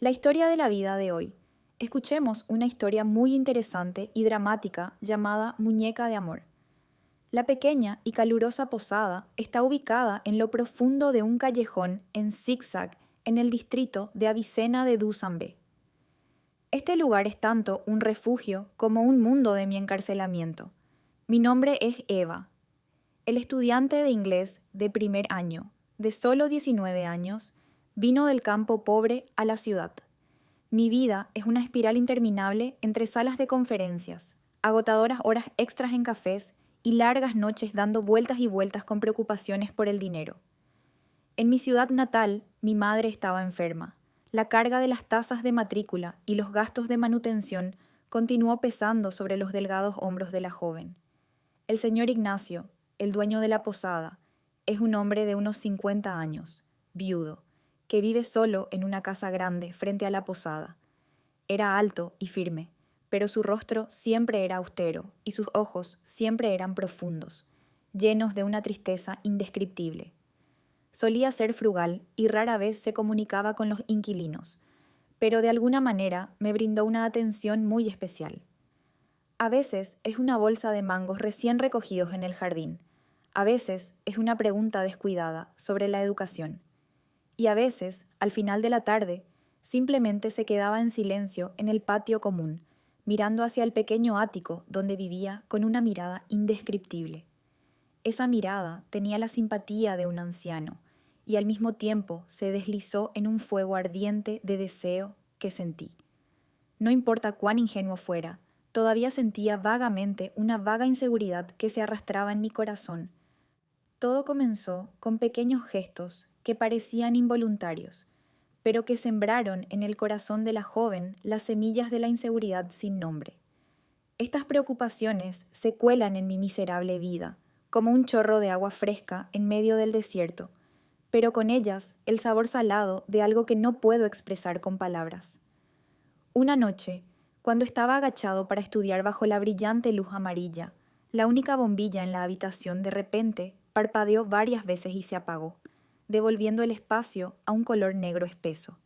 La historia de la vida de hoy. Escuchemos una historia muy interesante y dramática llamada Muñeca de Amor. La pequeña y calurosa posada está ubicada en lo profundo de un callejón en zigzag en el distrito de Avicena de Dušanbe. Este lugar es tanto un refugio como un mundo de mi encarcelamiento. Mi nombre es Eva, el estudiante de inglés de primer año, de solo 19 años, vino del campo pobre a la ciudad. Mi vida es una espiral interminable entre salas de conferencias, agotadoras horas extras en cafés y largas noches dando vueltas y vueltas con preocupaciones por el dinero. En mi ciudad natal, mi madre estaba enferma. La carga de las tasas de matrícula y los gastos de manutención continuó pesando sobre los delgados hombros de la joven. El señor Ignacio, el dueño de la posada, es un hombre de unos 50 años, viudo, que vive solo en una casa grande frente a la posada. Era alto y firme, pero su rostro siempre era austero y sus ojos siempre eran profundos, llenos de una tristeza indescriptible. Solía ser frugal y rara vez se comunicaba con los inquilinos, pero de alguna manera me brindó una atención muy especial. A veces es una bolsa de mangos recién recogidos en el jardín, a veces es una pregunta descuidada sobre la educación, y a veces, al final de la tarde, simplemente se quedaba en silencio en el patio común, mirando hacia el pequeño ático donde vivía con una mirada indescriptible. Esa mirada tenía la simpatía de un anciano, y al mismo tiempo se deslizó en un fuego ardiente de deseo que sentí. No importa cuán ingenuo fuera, todavía sentía vagamente una vaga inseguridad que se arrastraba en mi corazón. Todo comenzó con pequeños gestos que parecían involuntarios, pero que sembraron en el corazón de la joven las semillas de la inseguridad sin nombre. Estas preocupaciones se cuelan en mi miserable vida, como un chorro de agua fresca en medio del desierto, pero con ellas el sabor salado de algo que no puedo expresar con palabras. Una noche, cuando estaba agachado para estudiar bajo la brillante luz amarilla, la única bombilla en la habitación de repente parpadeó varias veces y se apagó, devolviendo el espacio a un color negro espeso.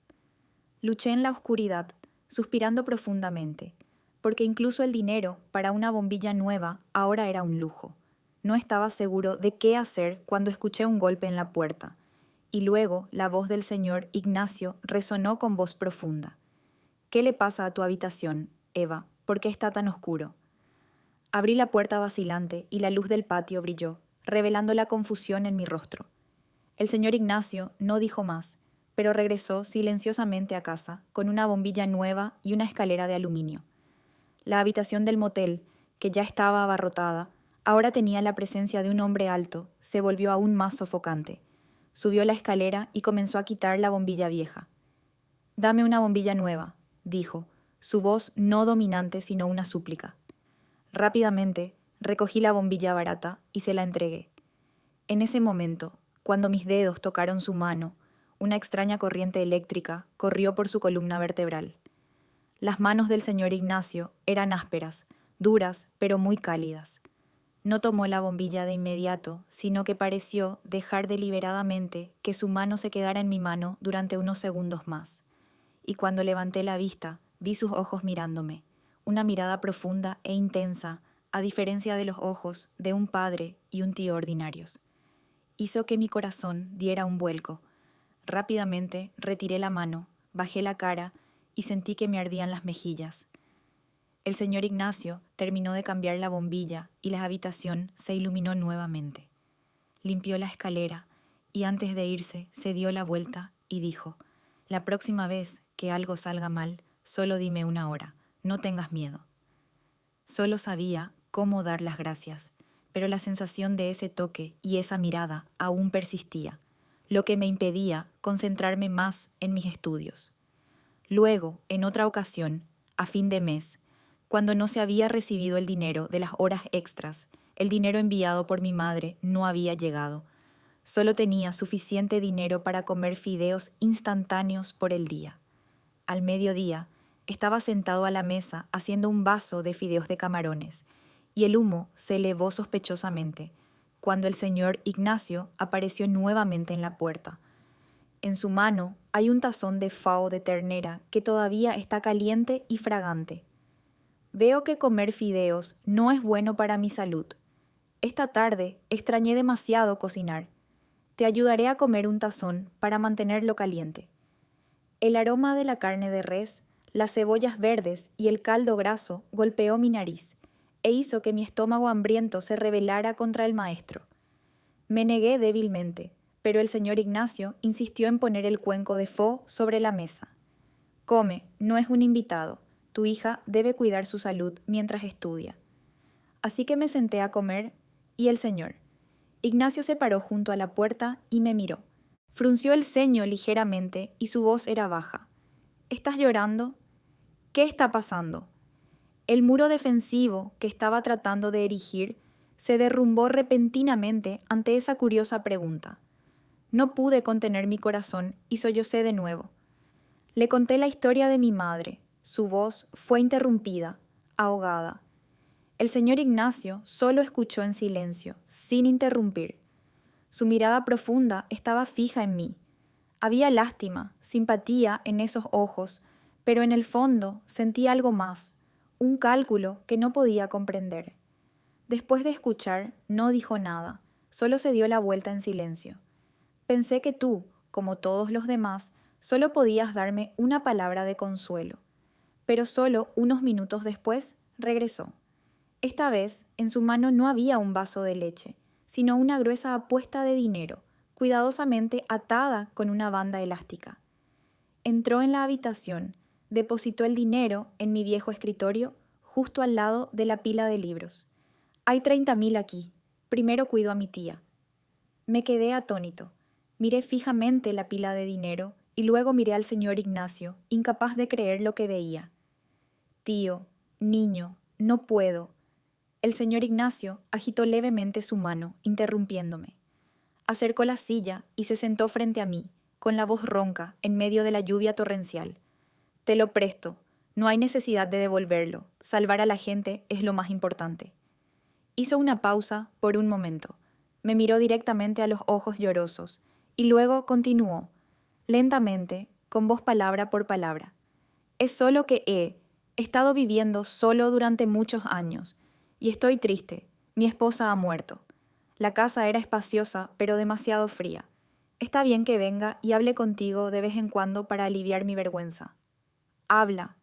Luché en la oscuridad, suspirando profundamente, porque incluso el dinero para una bombilla nueva ahora era un lujo. No estaba seguro de qué hacer cuando escuché un golpe en la puerta, y luego la voz del señor Ignacio resonó con voz profunda. «¿Qué le pasa a tu habitación, Eva? ¿Por qué está tan oscuro?» Abrí la puerta vacilante y la luz del patio brilló, revelando la confusión en mi rostro. El señor Ignacio no dijo más, pero regresó silenciosamente a casa con una bombilla nueva y una escalera de aluminio. La habitación del motel, que ya estaba abarrotada, ahora tenía la presencia de un hombre alto, se volvió aún más sofocante. Subió la escalera y comenzó a quitar la bombilla vieja. «Dame una bombilla nueva», dijo, su voz no dominante sino una súplica. Rápidamente recogí la bombilla barata y se la entregué. En ese momento, cuando mis dedos tocaron su mano, una extraña corriente eléctrica corrió por su columna vertebral. Las manos del señor Ignacio eran ásperas, duras, pero muy cálidas. No tomó la bombilla de inmediato, sino que pareció dejar deliberadamente que su mano se quedara en mi mano durante unos segundos más. Y cuando levanté la vista, vi sus ojos mirándome, una mirada profunda e intensa, a diferencia de los ojos de un padre y un tío ordinarios. Hizo que mi corazón diera un vuelco. Rápidamente retiré la mano, bajé la cara y sentí que me ardían las mejillas. El señor Ignacio terminó de cambiar la bombilla y la habitación se iluminó nuevamente. Limpió la escalera y antes de irse se dio la vuelta y dijo: «La próxima vez que algo salga mal, solo dime una hora, no tengas miedo». Solo sabía cómo dar las gracias, pero la sensación de ese toque y esa mirada aún persistía, lo que me impedía concentrarme más en mis estudios. Luego, en otra ocasión, a fin de mes, cuando no se había recibido el dinero de las horas extras, el dinero enviado por mi madre no había llegado. Solo tenía suficiente dinero para comer fideos instantáneos por el día. Al mediodía, estaba sentado a la mesa haciendo un vaso de fideos de camarones, y el humo se elevó sospechosamente, cuando el señor Ignacio apareció nuevamente en la puerta. En su mano hay un tazón de fao de ternera que todavía está caliente y fragante. Veo que comer fideos no es bueno para mi salud. Esta tarde extrañé demasiado cocinar. Te ayudaré a comer un tazón para mantenerlo caliente. El aroma de la carne de res, las cebollas verdes y el caldo graso golpeó mi nariz e hizo que mi estómago hambriento se rebelara contra el maestro. Me negué débilmente, pero el señor Ignacio insistió en poner el cuenco de pho sobre la mesa. Come, no es un invitado. Tu hija debe cuidar su salud mientras estudia. Así que me senté a comer y el señor. Ignacio se paró junto a la puerta y me miró. Frunció el ceño ligeramente y su voz era baja. ¿Estás llorando? ¿Qué está pasando? El muro defensivo que estaba tratando de erigir se derrumbó repentinamente ante esa curiosa pregunta. No pude contener mi corazón y sollocé de nuevo. Le conté la historia de mi madre. Su voz fue interrumpida, ahogada. El señor Ignacio solo escuchó en silencio, sin interrumpir. Su mirada profunda estaba fija en mí. Había lástima, simpatía en esos ojos, pero en el fondo sentí algo más, un cálculo que no podía comprender. Después de escuchar, no dijo nada, solo se dio la vuelta en silencio. Pensé que tú, como todos los demás, solo podías darme una palabra de consuelo. Pero solo unos minutos después regresó. Esta vez, en su mano no había un vaso de leche, sino una gruesa apuesta de dinero, cuidadosamente atada con una banda elástica. Entró en la habitación, depositó el dinero en mi viejo escritorio, justo al lado de la pila de libros. Hay 30.000 aquí. Primero cuido a mi tía. Me quedé atónito. Miré fijamente la pila de dinero y luego miré al señor Ignacio, incapaz de creer lo que veía. Tío, niño, no puedo. El señor Ignacio agitó levemente su mano, interrumpiéndome. Acercó la silla y se sentó frente a mí, con la voz ronca, en medio de la lluvia torrencial. Te lo presto. No hay necesidad de devolverlo. Salvar a la gente es lo más importante. Hizo una pausa por un momento. Me miró directamente a los ojos llorosos y luego continuó, lentamente, con voz palabra por palabra. Es solo que he estado viviendo solo durante muchos años y estoy triste. Mi esposa ha muerto. La casa era espaciosa, pero demasiado fría. Está bien que venga y hable contigo de vez en cuando para aliviar mi vergüenza. Habla.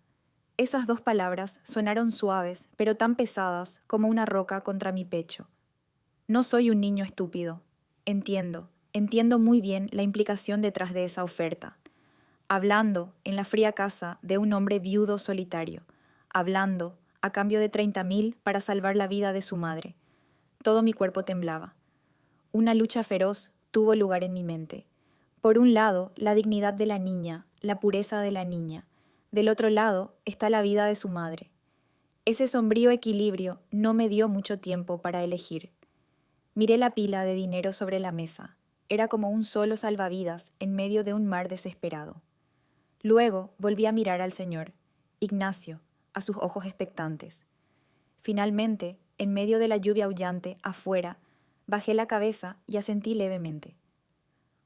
Esas 2 palabras sonaron suaves, pero tan pesadas como una roca contra mi pecho. No soy un niño estúpido. Entiendo muy bien la implicación detrás de esa oferta. Hablando en la fría casa de un hombre viudo solitario. Hablando a cambio de 30.000 para salvar la vida de su madre. Todo mi cuerpo temblaba. Una lucha feroz tuvo lugar en mi mente. Por un lado, la dignidad de la niña, la pureza de la niña. Del otro lado está la vida de su madre. Ese sombrío equilibrio no me dio mucho tiempo para elegir. Miré la pila de dinero sobre la mesa. Era como un solo salvavidas en medio de un mar desesperado. Luego volví a mirar al señor, Ignacio, a sus ojos expectantes. Finalmente, en medio de la lluvia aullante, afuera, bajé la cabeza y asentí levemente.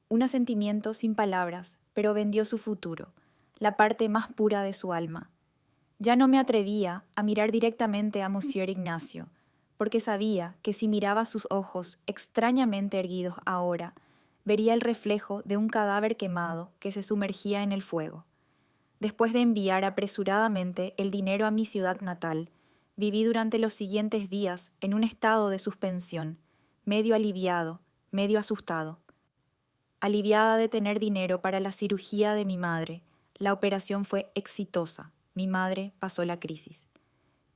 Un asentimiento sin palabras, pero vendió su futuro, la parte más pura de su alma. Ya no me atrevía a mirar directamente a Monsieur Ignacio, porque sabía que si miraba sus ojos extrañamente erguidos ahora, vería el reflejo de un cadáver quemado que se sumergía en el fuego. Después de enviar apresuradamente el dinero a mi ciudad natal, viví durante los siguientes días en un estado de suspensión, medio aliviado, medio asustado. Aliviada de tener dinero para la cirugía de mi madre, la operación fue exitosa. Mi madre pasó la crisis.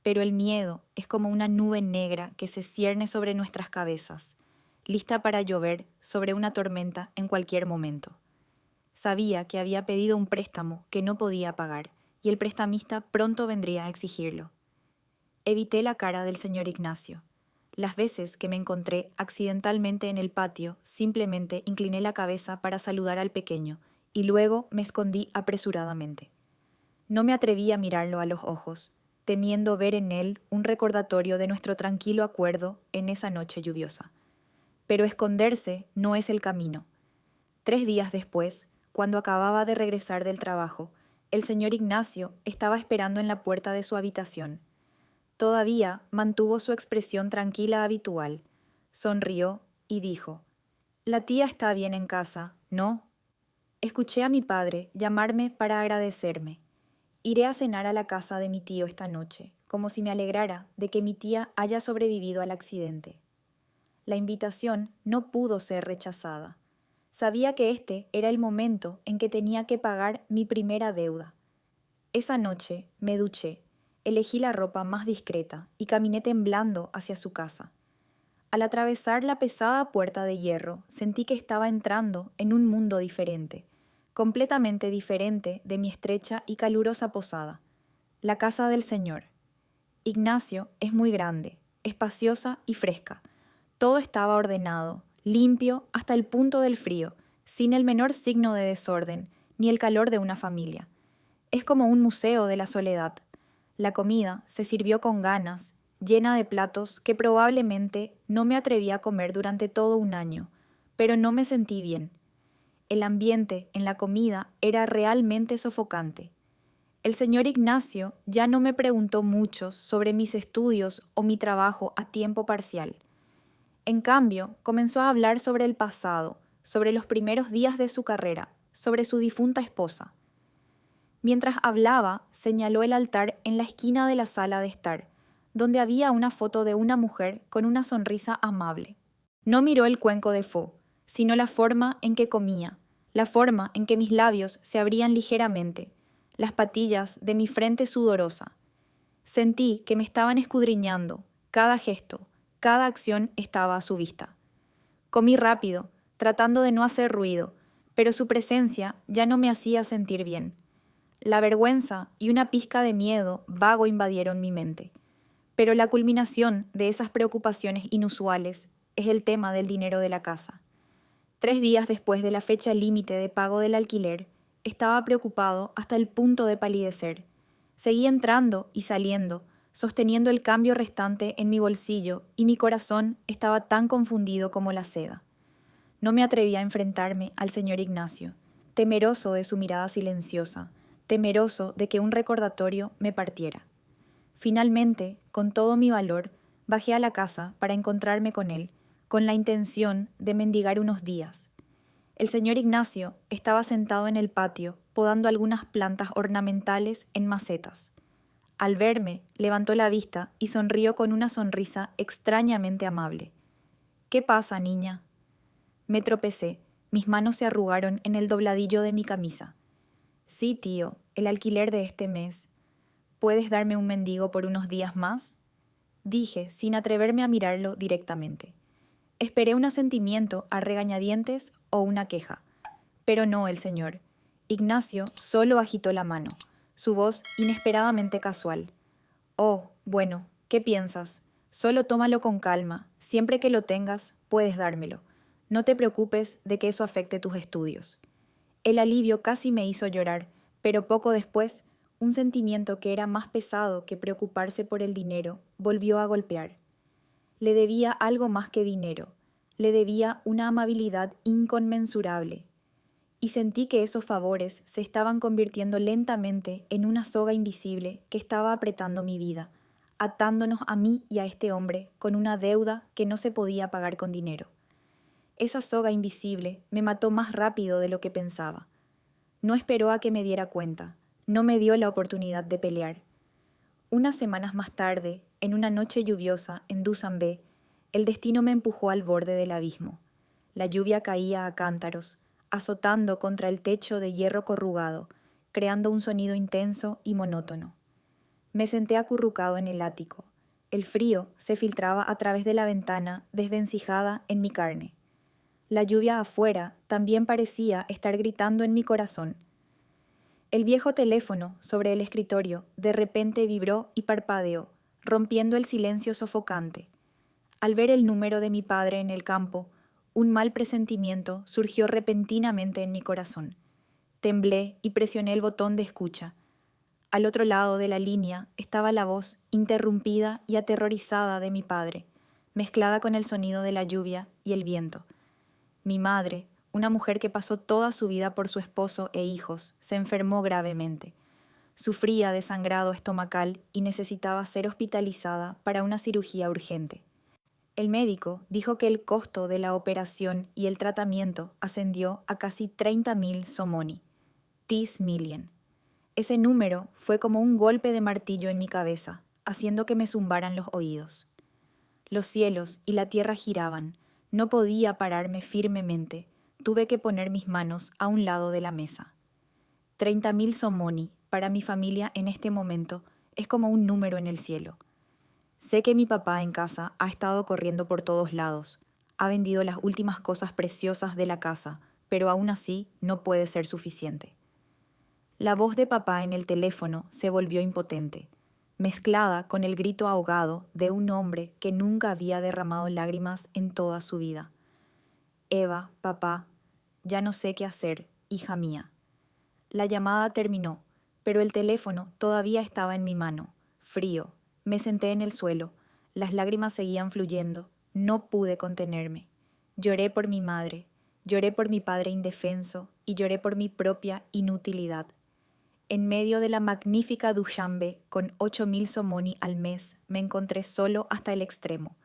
Pero el miedo es como una nube negra que se cierne sobre nuestras cabezas, lista para llover sobre una tormenta en cualquier momento. Sabía que había pedido un préstamo que no podía pagar y el prestamista pronto vendría a exigirlo. Evité la cara del señor Ignacio. Las veces que me encontré accidentalmente en el patio, simplemente incliné la cabeza para saludar al pequeño y luego me escondí apresuradamente. No me atreví a mirarlo a los ojos, temiendo ver en él un recordatorio de nuestro tranquilo acuerdo en esa noche lluviosa. Pero esconderse no es el camino. 3 días después, cuando acababa de regresar del trabajo, el señor Ignacio estaba esperando en la puerta de su habitación. Todavía mantuvo su expresión tranquila habitual. Sonrió y dijo: «La tía está bien en casa, ¿no?» Escuché a mi padre llamarme para agradecerme. Iré a cenar a la casa de mi tío esta noche, como si me alegrara de que mi tía haya sobrevivido al accidente. La invitación no pudo ser rechazada. Sabía que este era el momento en que tenía que pagar mi primera deuda. Esa noche me duché, elegí la ropa más discreta y caminé temblando hacia su casa. Al atravesar la pesada puerta de hierro, sentí que estaba entrando en un mundo diferente, completamente diferente de mi estrecha y calurosa posada, la casa del Señor. Ignacio es muy grande, espaciosa y fresca. Todo estaba ordenado, limpio hasta el punto del frío, sin el menor signo de desorden, ni el calor de una familia. Es como un museo de la soledad. La comida se sirvió con ganas, llena de platos que probablemente no me atreví a comer durante todo un año, pero no me sentí bien. El ambiente en la comida era realmente sofocante. El señor Ignacio ya no me preguntó mucho sobre mis estudios o mi trabajo a tiempo parcial. En cambio, comenzó a hablar sobre el pasado, sobre los primeros días de su carrera, sobre su difunta esposa. Mientras hablaba, señaló el altar en la esquina de la sala de estar, donde había una foto de una mujer con una sonrisa amable. No miró el cuenco de pho, sino la forma en que comía, la forma en que mis labios se abrían ligeramente, las patillas de mi frente sudorosa. Sentí que me estaban escudriñando, cada gesto, cada acción estaba a su vista. Comí rápido, tratando de no hacer ruido, pero su presencia ya no me hacía sentir bien. La vergüenza y una pizca de miedo vago invadieron mi mente. Pero la culminación de esas preocupaciones inusuales es el tema del dinero de la casa. 3 días después de la fecha límite de pago del alquiler, estaba preocupado hasta el punto de palidecer. Seguí entrando y saliendo, sosteniendo el cambio restante en mi bolsillo, y mi corazón estaba tan confundido como la seda. No me atreví a enfrentarme al señor Ignacio, temeroso de su mirada silenciosa, temeroso de que un recordatorio me partiera. Finalmente, con todo mi valor, bajé a la casa para encontrarme con él, con la intención de mendigar unos días. El señor Ignacio estaba sentado en el patio, podando algunas plantas ornamentales en macetas. Al verme, levantó la vista y sonrió con una sonrisa extrañamente amable. «¿Qué pasa, niña?» Me tropecé, mis manos se arrugaron en el dobladillo de mi camisa. «Sí, tío, el alquiler de este mes. ¿Puedes darme un mendigo por unos días más?», dije, sin atreverme a mirarlo directamente. Esperé un asentimiento a regañadientes o una queja, pero no el señor. Ignacio solo agitó la mano, su voz inesperadamente casual. «Oh, bueno, ¿qué piensas? Solo tómalo con calma, siempre que lo tengas, puedes dármelo. No te preocupes de que eso afecte tus estudios». El alivio casi me hizo llorar, pero poco después, un sentimiento que era más pesado que preocuparse por el dinero volvió a golpear. Le debía algo más que dinero, le debía una amabilidad inconmensurable. Y sentí que esos favores se estaban convirtiendo lentamente en una soga invisible que estaba apretando mi vida, atándonos a mí y a este hombre con una deuda que no se podía pagar con dinero. Esa soga invisible me mató más rápido de lo que pensaba. No esperó a que me diera cuenta, no me dio la oportunidad de pelear. Unas semanas más tarde, en una noche lluviosa en Dusanbe, el destino me empujó al borde del abismo. La lluvia caía a cántaros, azotando contra el techo de hierro corrugado, creando un sonido intenso y monótono. Me senté acurrucado en el ático. El frío se filtraba a través de la ventana desvencijada en mi carne. La lluvia afuera también parecía estar gritando en mi corazón. El viejo teléfono sobre el escritorio de repente vibró y parpadeó, rompiendo el silencio sofocante. Al ver el número de mi padre en el campo, un mal presentimiento surgió repentinamente en mi corazón. Temblé y presioné el botón de escucha. Al otro lado de la línea estaba la voz interrumpida y aterrorizada de mi padre, mezclada con el sonido de la lluvia y el viento. Mi madre, una mujer que pasó toda su vida por su esposo e hijos, se enfermó gravemente. Sufría de sangrado estomacal y necesitaba ser hospitalizada para una cirugía urgente. El médico dijo que el costo de la operación y el tratamiento ascendió a casi 30.000 somoni, 10 million. Ese número fue como un golpe de martillo en mi cabeza, haciendo que me zumbaran los oídos. Los cielos y la tierra giraban, no podía pararme firmemente, tuve que poner mis manos a un lado de la mesa. 30.000 somoni para mi familia en este momento es como un número en el cielo. Sé que mi papá en casa ha estado corriendo por todos lados, ha vendido las últimas cosas preciosas de la casa, pero aún así no puede ser suficiente. La voz de papá en el teléfono se volvió impotente, mezclada con el grito ahogado de un hombre que nunca había derramado lágrimas en toda su vida. Eva, papá, ya no sé qué hacer, hija mía. La llamada terminó, pero el teléfono todavía estaba en mi mano, frío. Me senté en el suelo, las lágrimas seguían fluyendo, no pude contenerme. Lloré por mi madre, lloré por mi padre indefenso y lloré por mi propia inutilidad. En medio de la magnífica Dushanbe, con 8.000 somoni al mes, me encontré solo hasta el extremo.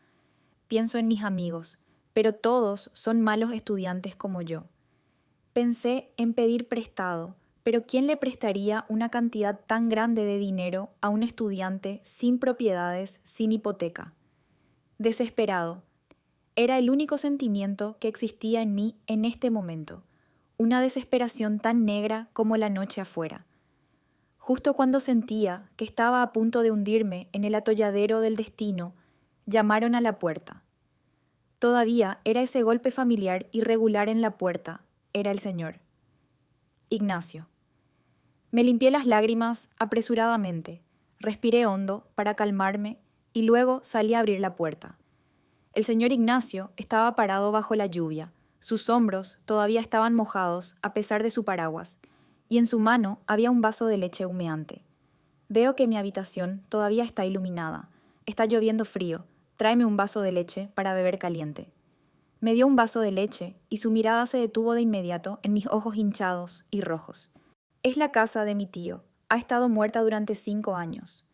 Pienso en mis amigos, pero todos son malos estudiantes como yo. Pensé en pedir prestado, pero ¿quién le prestaría una cantidad tan grande de dinero a un estudiante sin propiedades, sin hipoteca? Desesperado. Era el único sentimiento que existía en mí en este momento, una desesperación tan negra como la noche afuera. Justo cuando sentía que estaba a punto de hundirme en el atolladero del destino, llamaron a la puerta. Todavía era ese golpe familiar irregular en la puerta, era el señor. Ignacio. Me limpié las lágrimas apresuradamente, respiré hondo para calmarme y luego salí a abrir la puerta. El señor Ignacio estaba parado bajo la lluvia, sus hombros todavía estaban mojados a pesar de su paraguas, y en su mano había un vaso de leche humeante. Veo que mi habitación todavía está iluminada, está lloviendo frío, tráeme un vaso de leche para beber caliente. Me dio un vaso de leche y su mirada se detuvo de inmediato en mis ojos hinchados y rojos. Es la casa de mi tío. Ha estado muerta durante 5 años.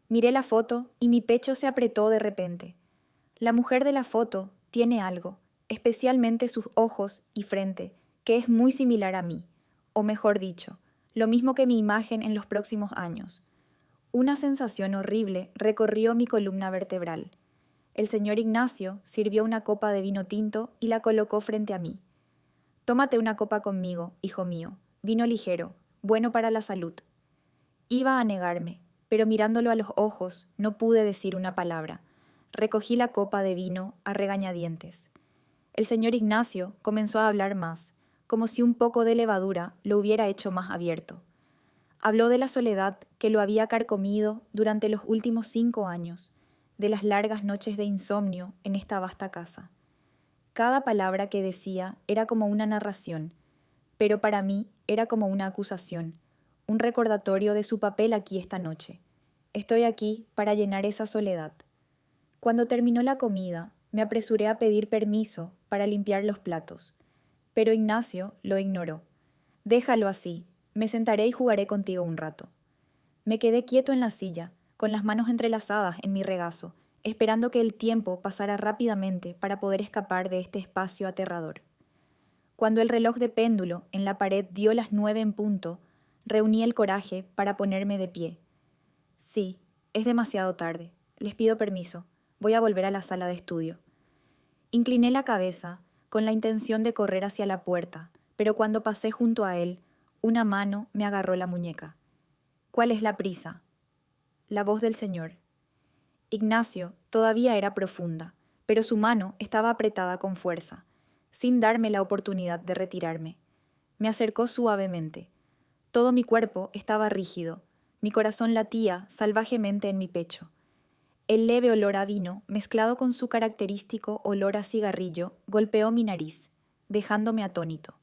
Miré la foto y mi pecho se apretó de repente. La mujer de la foto tiene algo, especialmente sus ojos y frente, que es muy similar a mí, o mejor dicho, lo mismo que mi imagen en los próximos años. Una sensación horrible recorrió mi columna vertebral. El señor Ignacio sirvió una copa de vino tinto y la colocó frente a mí. Tómate una copa conmigo, hijo mío. Vino ligero, bueno para la salud. Iba a negarme, pero mirándolo a los ojos no pude decir una palabra. Recogí la copa de vino a regañadientes. El señor Ignacio comenzó a hablar más, como si un poco de levadura lo hubiera hecho más abierto. Habló de la soledad que lo había carcomido durante los últimos 5 años, de las largas noches de insomnio en esta vasta casa. Cada palabra que decía era como una narración, pero para mí era como una acusación, un recordatorio de su papel aquí esta noche. Estoy aquí para llenar esa soledad. Cuando terminó la comida, me apresuré a pedir permiso para limpiar los platos, pero Ignacio lo ignoró. Déjalo así, me sentaré y jugaré contigo un rato. Me quedé quieto en la silla, con las manos entrelazadas en mi regazo, esperando que el tiempo pasara rápidamente para poder escapar de este espacio aterrador. Cuando el reloj de péndulo en la pared dio las 9 en punto, reuní el coraje para ponerme de pie. Sí, es demasiado tarde. Les pido permiso. Voy a volver a la sala de estudio. Incliné la cabeza, con la intención de correr hacia la puerta, pero cuando pasé junto a él, una mano me agarró la muñeca. ¿Cuál es la prisa? La voz del señor. Ignacio todavía era profunda, pero su mano estaba apretada con fuerza, sin darme la oportunidad de retirarme. Me acercó suavemente. Todo mi cuerpo estaba rígido, mi corazón latía salvajemente en mi pecho. El leve olor a vino, mezclado con su característico olor a cigarrillo, golpeó mi nariz, dejándome atónito.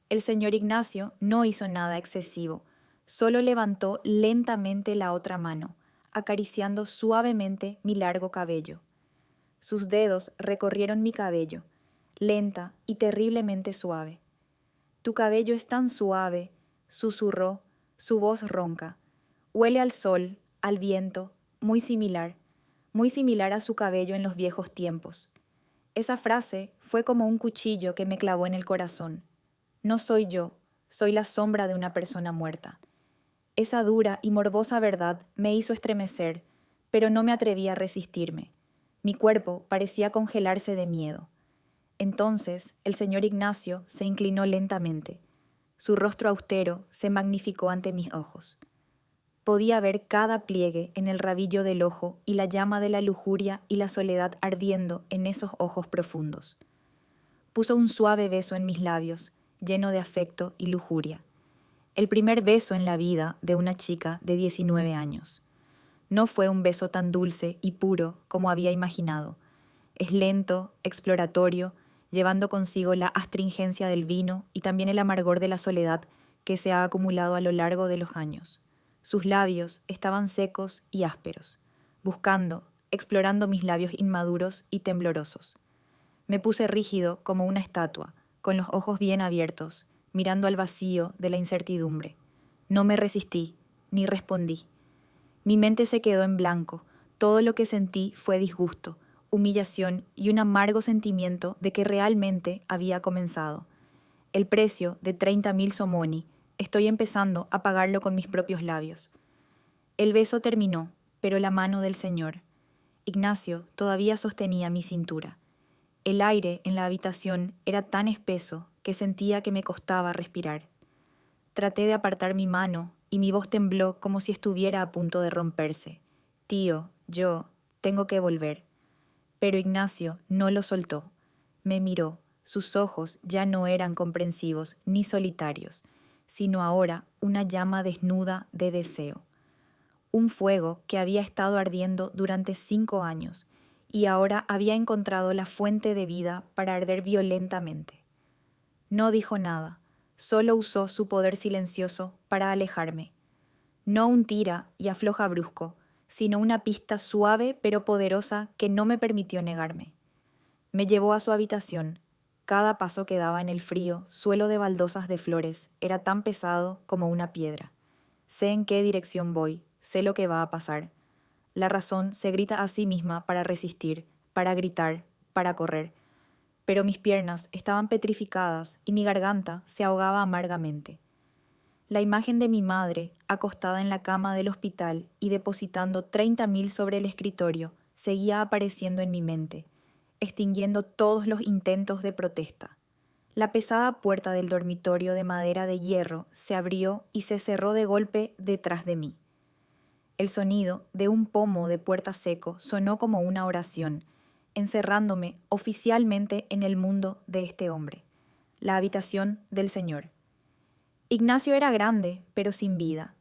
El señor Ignacio no hizo nada excesivo, solo levantó lentamente la otra mano, acariciando suavemente mi largo cabello. Sus dedos recorrieron mi cabello. lenta y terriblemente suave. Tu cabello es tan suave, susurró, su voz ronca. Huele al sol, al viento, muy similar a su cabello en los viejos tiempos. Esa frase fue como un cuchillo que me clavó en el corazón. No soy yo, soy la sombra de una persona muerta. Esa dura y morbosa verdad me hizo estremecer, pero no me atreví a resistirme. Mi cuerpo parecía congelarse de miedo. Entonces el señor Ignacio se inclinó lentamente. Su rostro austero se magnificó ante mis ojos. Podía ver cada pliegue en el rabillo del ojo y la llama de la lujuria y la soledad ardiendo en esos ojos profundos. Puso un suave beso en mis labios, lleno de afecto y lujuria. El primer beso en la vida de una chica de 19 años. No fue un beso tan dulce y puro como había imaginado. Es lento, exploratorio, llevando consigo la astringencia del vino y también el amargor de la soledad que se ha acumulado a lo largo de los años. Sus labios estaban secos y ásperos, buscando, explorando mis labios inmaduros y temblorosos. Me puse rígido como una estatua, con los ojos bien abiertos, mirando al vacío de la incertidumbre. No me resistí, ni respondí. Mi mente se quedó en blanco. Todo lo que sentí fue disgusto, humillación y un amargo sentimiento de que realmente había comenzado. El precio de 30.000 somoni, estoy empezando a pagarlo con mis propios labios. El beso terminó, pero la mano del señor. Ignacio todavía sostenía mi cintura. El aire en la habitación era tan espeso que sentía que me costaba respirar. Traté de apartar mi mano y mi voz tembló como si estuviera a punto de romperse. Tío, yo tengo que volver. Pero Ignacio no lo soltó. Me miró. Sus ojos ya no eran comprensivos ni solitarios, sino ahora una llama desnuda de deseo. Un fuego que había estado ardiendo durante 5 años y ahora había encontrado la fuente de vida para arder violentamente. No dijo nada, solo usó su poder silencioso para alejarme. No un tira y afloja brusco, sino una pista suave pero poderosa que no me permitió negarme. Me llevó a su habitación. Cada paso que daba en el frío suelo de baldosas de flores era tan pesado como una piedra. Sé en qué dirección voy, sé lo que va a pasar. La razón se grita a sí misma para resistir, para gritar, para correr. Pero mis piernas estaban petrificadas y mi garganta se ahogaba amargamente. La imagen de mi madre, acostada en la cama del hospital y depositando 30.000 sobre el escritorio, seguía apareciendo en mi mente, extinguiendo todos los intentos de protesta. La pesada puerta del dormitorio de madera de hierro se abrió y se cerró de golpe detrás de mí. El sonido de un pomo de puerta seco sonó como una oración, encerrándome oficialmente en el mundo de este hombre, la habitación del Señor. Ignacio era grande, pero sin vida.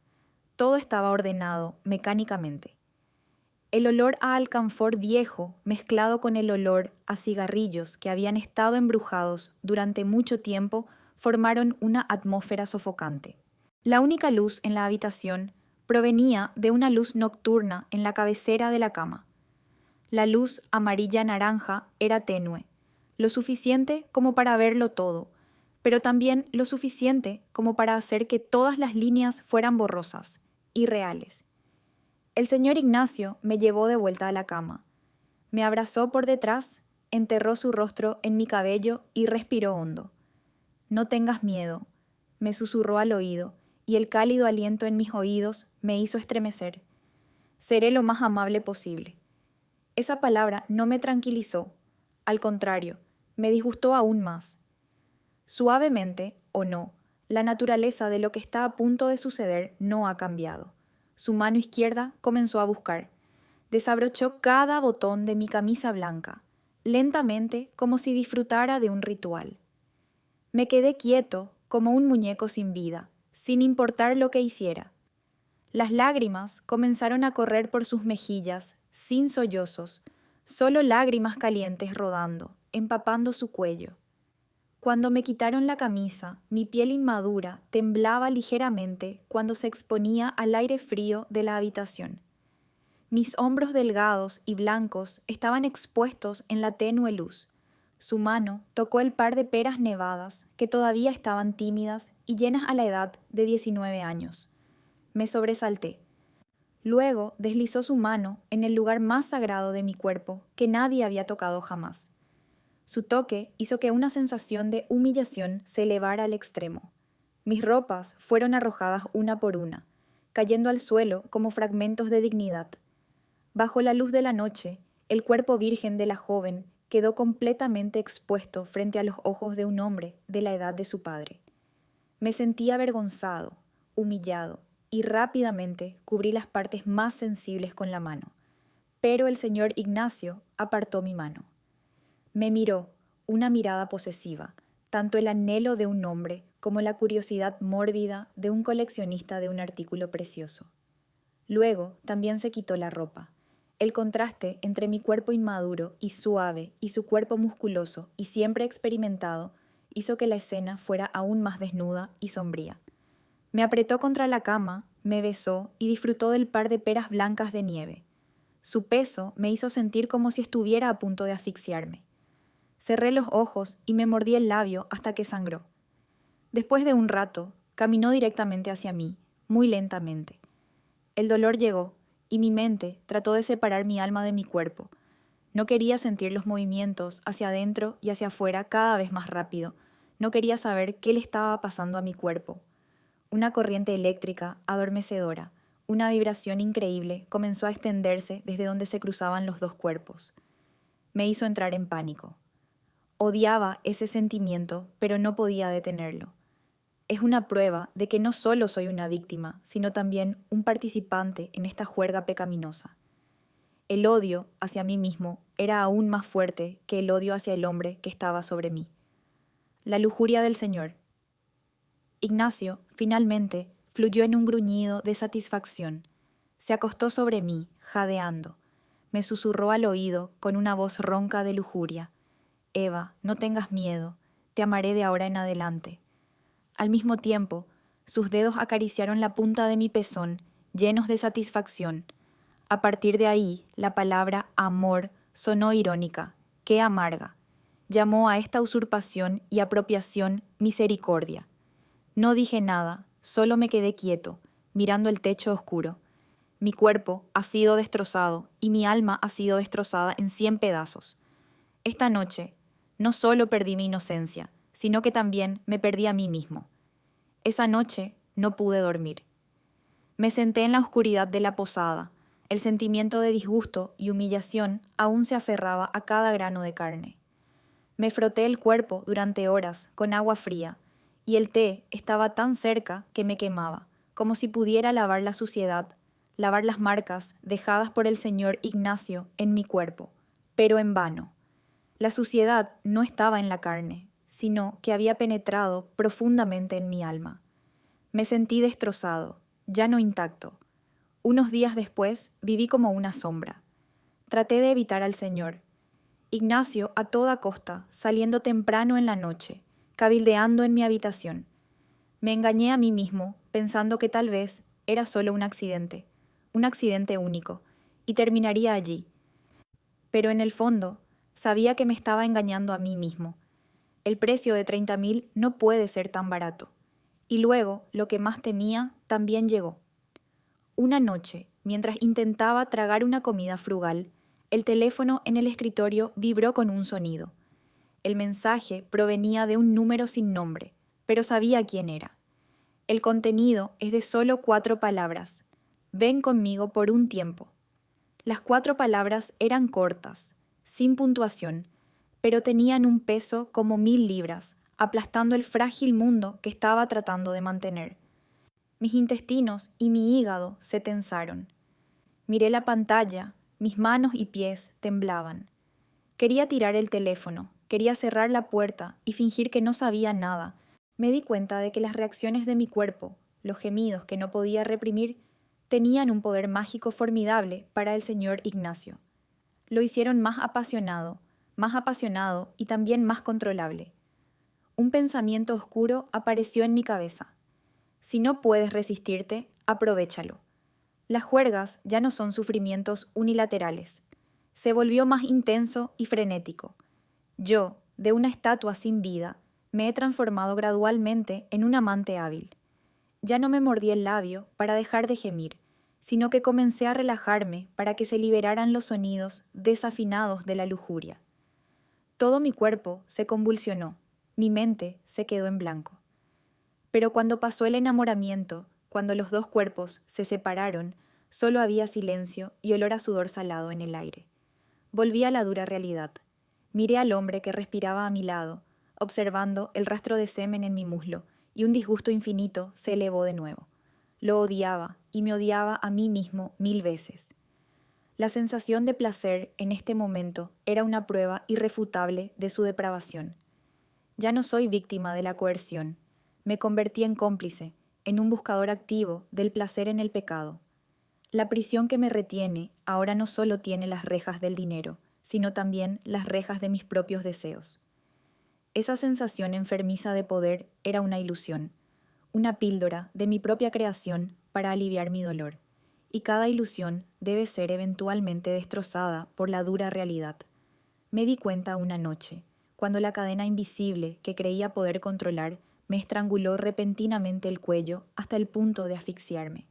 Todo estaba ordenado mecánicamente. El olor a alcanfor viejo mezclado con el olor a cigarrillos que habían estado embrujados durante mucho tiempo formaron una atmósfera sofocante. La única luz en la habitación provenía de una luz nocturna en la cabecera de la cama. La luz amarilla-naranja era tenue, lo suficiente como para verlo todo, pero también lo suficiente como para hacer que todas las líneas fueran borrosas, irreales. El señor Ignacio me llevó de vuelta a la cama. Me abrazó por detrás, enterró su rostro en mi cabello y respiró hondo. No tengas miedo, me susurró al oído, y el cálido aliento en mis oídos me hizo estremecer. Seré lo más amable posible. Esa palabra no me tranquilizó, al contrario, me disgustó aún más. Suavemente, o no, la naturaleza de lo que está a punto de suceder no ha cambiado. Su mano izquierda comenzó a buscar. Desabrochó cada botón de mi camisa blanca, lentamente como si disfrutara de un ritual. Me quedé quieto como un muñeco sin vida, sin importar lo que hiciera. Las lágrimas comenzaron a correr por sus mejillas, sin sollozos, solo lágrimas calientes rodando, empapando su cuello. Cuando me quitaron la camisa, mi piel inmadura temblaba ligeramente cuando se exponía al aire frío de la habitación. Mis hombros delgados y blancos estaban expuestos en la tenue luz. Su mano tocó el par de peras nevadas que todavía estaban tímidas y llenas a la edad de 19 años. Me sobresalté. Luego deslizó su mano en el lugar más sagrado de mi cuerpo que nadie había tocado jamás. Su toque hizo que una sensación de humillación se elevara al extremo. Mis ropas fueron arrojadas una por una, cayendo al suelo como fragmentos de dignidad. Bajo la luz de la noche, el cuerpo virgen de la joven quedó completamente expuesto frente a los ojos de un hombre de la edad de su padre. Me sentí avergonzado, humillado, y rápidamente cubrí las partes más sensibles con la mano. Pero el señor Ignacio apartó mi mano. Me miró, una mirada posesiva, tanto el anhelo de un hombre como la curiosidad mórbida de un coleccionista de un artículo precioso. Luego también se quitó la ropa. El contraste entre mi cuerpo inmaduro y suave y su cuerpo musculoso y siempre experimentado hizo que la escena fuera aún más desnuda y sombría. Me apretó contra la cama, me besó y disfrutó del par de peras blancas de nieve. Su peso me hizo sentir como si estuviera a punto de asfixiarme. Cerré los ojos y me mordí el labio hasta que sangró. Después de un rato, caminó directamente hacia mí, muy lentamente. El dolor llegó, y mi mente trató de separar mi alma de mi cuerpo. No quería sentir los movimientos hacia adentro y hacia afuera cada vez más rápido. No quería saber qué le estaba pasando a mi cuerpo. Una corriente eléctrica, adormecedora, una vibración increíble comenzó a extenderse desde donde se cruzaban los dos cuerpos. Me hizo entrar en pánico. Odiaba ese sentimiento, pero no podía detenerlo. Es una prueba de que no solo soy una víctima, sino también un participante en esta juerga pecaminosa. El odio hacia mí mismo era aún más fuerte que el odio hacia el hombre que estaba sobre mí. La lujuria del Señor. Ignacio, finalmente, fluyó en un gruñido de satisfacción. Se acostó sobre mí, jadeando. Me susurró al oído con una voz ronca de lujuria. Eva, no tengas miedo, te amaré de ahora en adelante. Al mismo tiempo, sus dedos acariciaron la punta de mi pezón, llenos de satisfacción. A partir de ahí, la palabra amor sonó irónica, qué amarga. Llamó a esta usurpación y apropiación misericordia. No dije nada, solo me quedé quieto, mirando el techo oscuro. Mi cuerpo ha sido destrozado y mi alma ha sido destrozada en 100 pedazos. Esta noche, no solo perdí mi inocencia, sino que también me perdí a mí mismo. Esa noche no pude dormir. Me senté en la oscuridad de la posada. El sentimiento de disgusto y humillación aún se aferraba a cada grano de carne. Me froté el cuerpo durante horas con agua fría, y el té estaba tan cerca que me quemaba, como si pudiera lavar la suciedad, lavar las marcas dejadas por el señor Ignacio en mi cuerpo, pero en vano. La suciedad no estaba en la carne, sino que había penetrado profundamente en mi alma. Me sentí destrozado, ya no intacto. Unos días después viví como una sombra. Traté de evitar al Señor. Ignacio a toda costa, saliendo temprano en la noche, cabildeando en mi habitación. Me engañé a mí mismo, pensando que tal vez era solo un accidente único, y terminaría allí. Pero en el fondo, sabía que me estaba engañando a mí mismo. El precio de 30.000 no puede ser tan barato. Y luego, lo que más temía, también llegó. Una noche, mientras intentaba tragar una comida frugal, el teléfono en el escritorio vibró con un sonido. El mensaje provenía de un número sin nombre, pero sabía quién era. El contenido es de solo 4 palabras. Ven conmigo por un tiempo. Las 4 palabras eran cortas, sin puntuación, pero tenían un peso como 1000 libras, aplastando el frágil mundo que estaba tratando de mantener. Mis intestinos y mi hígado se tensaron. Miré la pantalla, mis manos y pies temblaban. Quería tirar el teléfono, quería cerrar la puerta y fingir que no sabía nada. Me di cuenta de que las reacciones de mi cuerpo, los gemidos que no podía reprimir, tenían un poder mágico formidable para el señor Ignacio. Lo hicieron más apasionado y también más controlable. Un pensamiento oscuro apareció en mi cabeza. Si no puedes resistirte, aprovéchalo. Las juergas ya no son sufrimientos unilaterales. Se volvió más intenso y frenético. Yo, de una estatua sin vida, me he transformado gradualmente en un amante hábil. Ya no me mordí el labio para dejar de gemir, sino que comencé a relajarme para que se liberaran los sonidos desafinados de la lujuria. Todo mi cuerpo se convulsionó, mi mente se quedó en blanco. Pero cuando pasó el enamoramiento, cuando los dos cuerpos se separaron, solo había silencio y olor a sudor salado en el aire. Volví a la dura realidad. Miré al hombre que respiraba a mi lado, observando el rastro de semen en mi muslo, y un disgusto infinito se elevó de nuevo. Lo odiaba y me odiaba a mí mismo 1000 veces. La sensación de placer en este momento era una prueba irrefutable de su depravación. Ya no soy víctima de la coerción. Me convertí en cómplice, en un buscador activo del placer en el pecado. La prisión que me retiene ahora no solo tiene las rejas del dinero, sino también las rejas de mis propios deseos. Esa sensación enfermiza de poder era una ilusión, una píldora de mi propia creación para aliviar mi dolor, y cada ilusión debe ser eventualmente destrozada por la dura realidad. Me di cuenta una noche, cuando la cadena invisible que creía poder controlar me estranguló repentinamente el cuello hasta el punto de asfixiarme.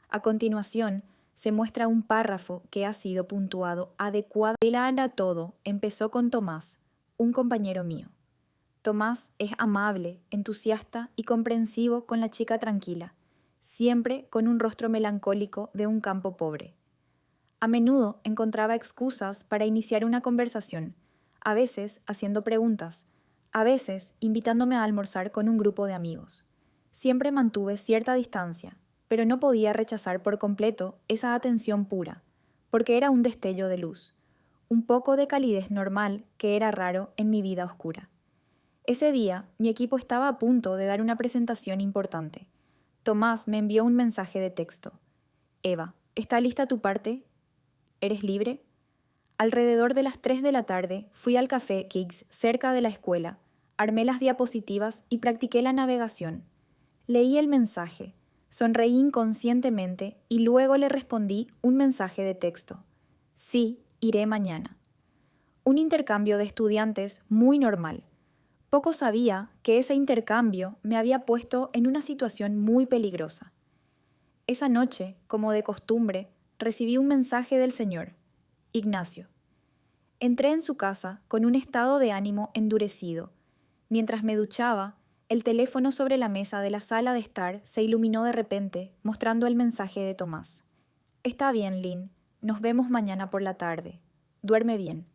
A continuación, se muestra un párrafo que ha sido puntuado adecuadamente. De la a todo empezó con Tomás, un compañero mío. Tomás es amable, entusiasta y comprensivo con la chica tranquila, siempre con un rostro melancólico de un campo pobre. A menudo encontraba excusas para iniciar una conversación, a veces haciendo preguntas, a veces invitándome a almorzar con un grupo de amigos. Siempre mantuve cierta distancia, pero no podía rechazar por completo esa atención pura, porque era un destello de luz, un poco de calidez normal que era raro en mi vida oscura. Ese día, mi equipo estaba a punto de dar una presentación importante. Tomás me envió un mensaje de texto. Eva, ¿está lista tu parte? ¿Eres libre? Alrededor de las 3 de la tarde fui al café Kiggs cerca de la escuela, armé las diapositivas y practiqué la navegación. Leí el mensaje, sonreí inconscientemente y luego le respondí un mensaje de texto. Sí, iré mañana. Un intercambio de estudiantes muy normal. Poco sabía que ese intercambio me había puesto en una situación muy peligrosa. Esa noche, como de costumbre, recibí un mensaje del señor, Ignacio. Entré en su casa con un estado de ánimo endurecido. Mientras me duchaba, el teléfono sobre la mesa de la sala de estar se iluminó de repente, mostrando el mensaje de Tomás. Está bien, Lynn. Nos vemos mañana por la tarde. Duerme bien.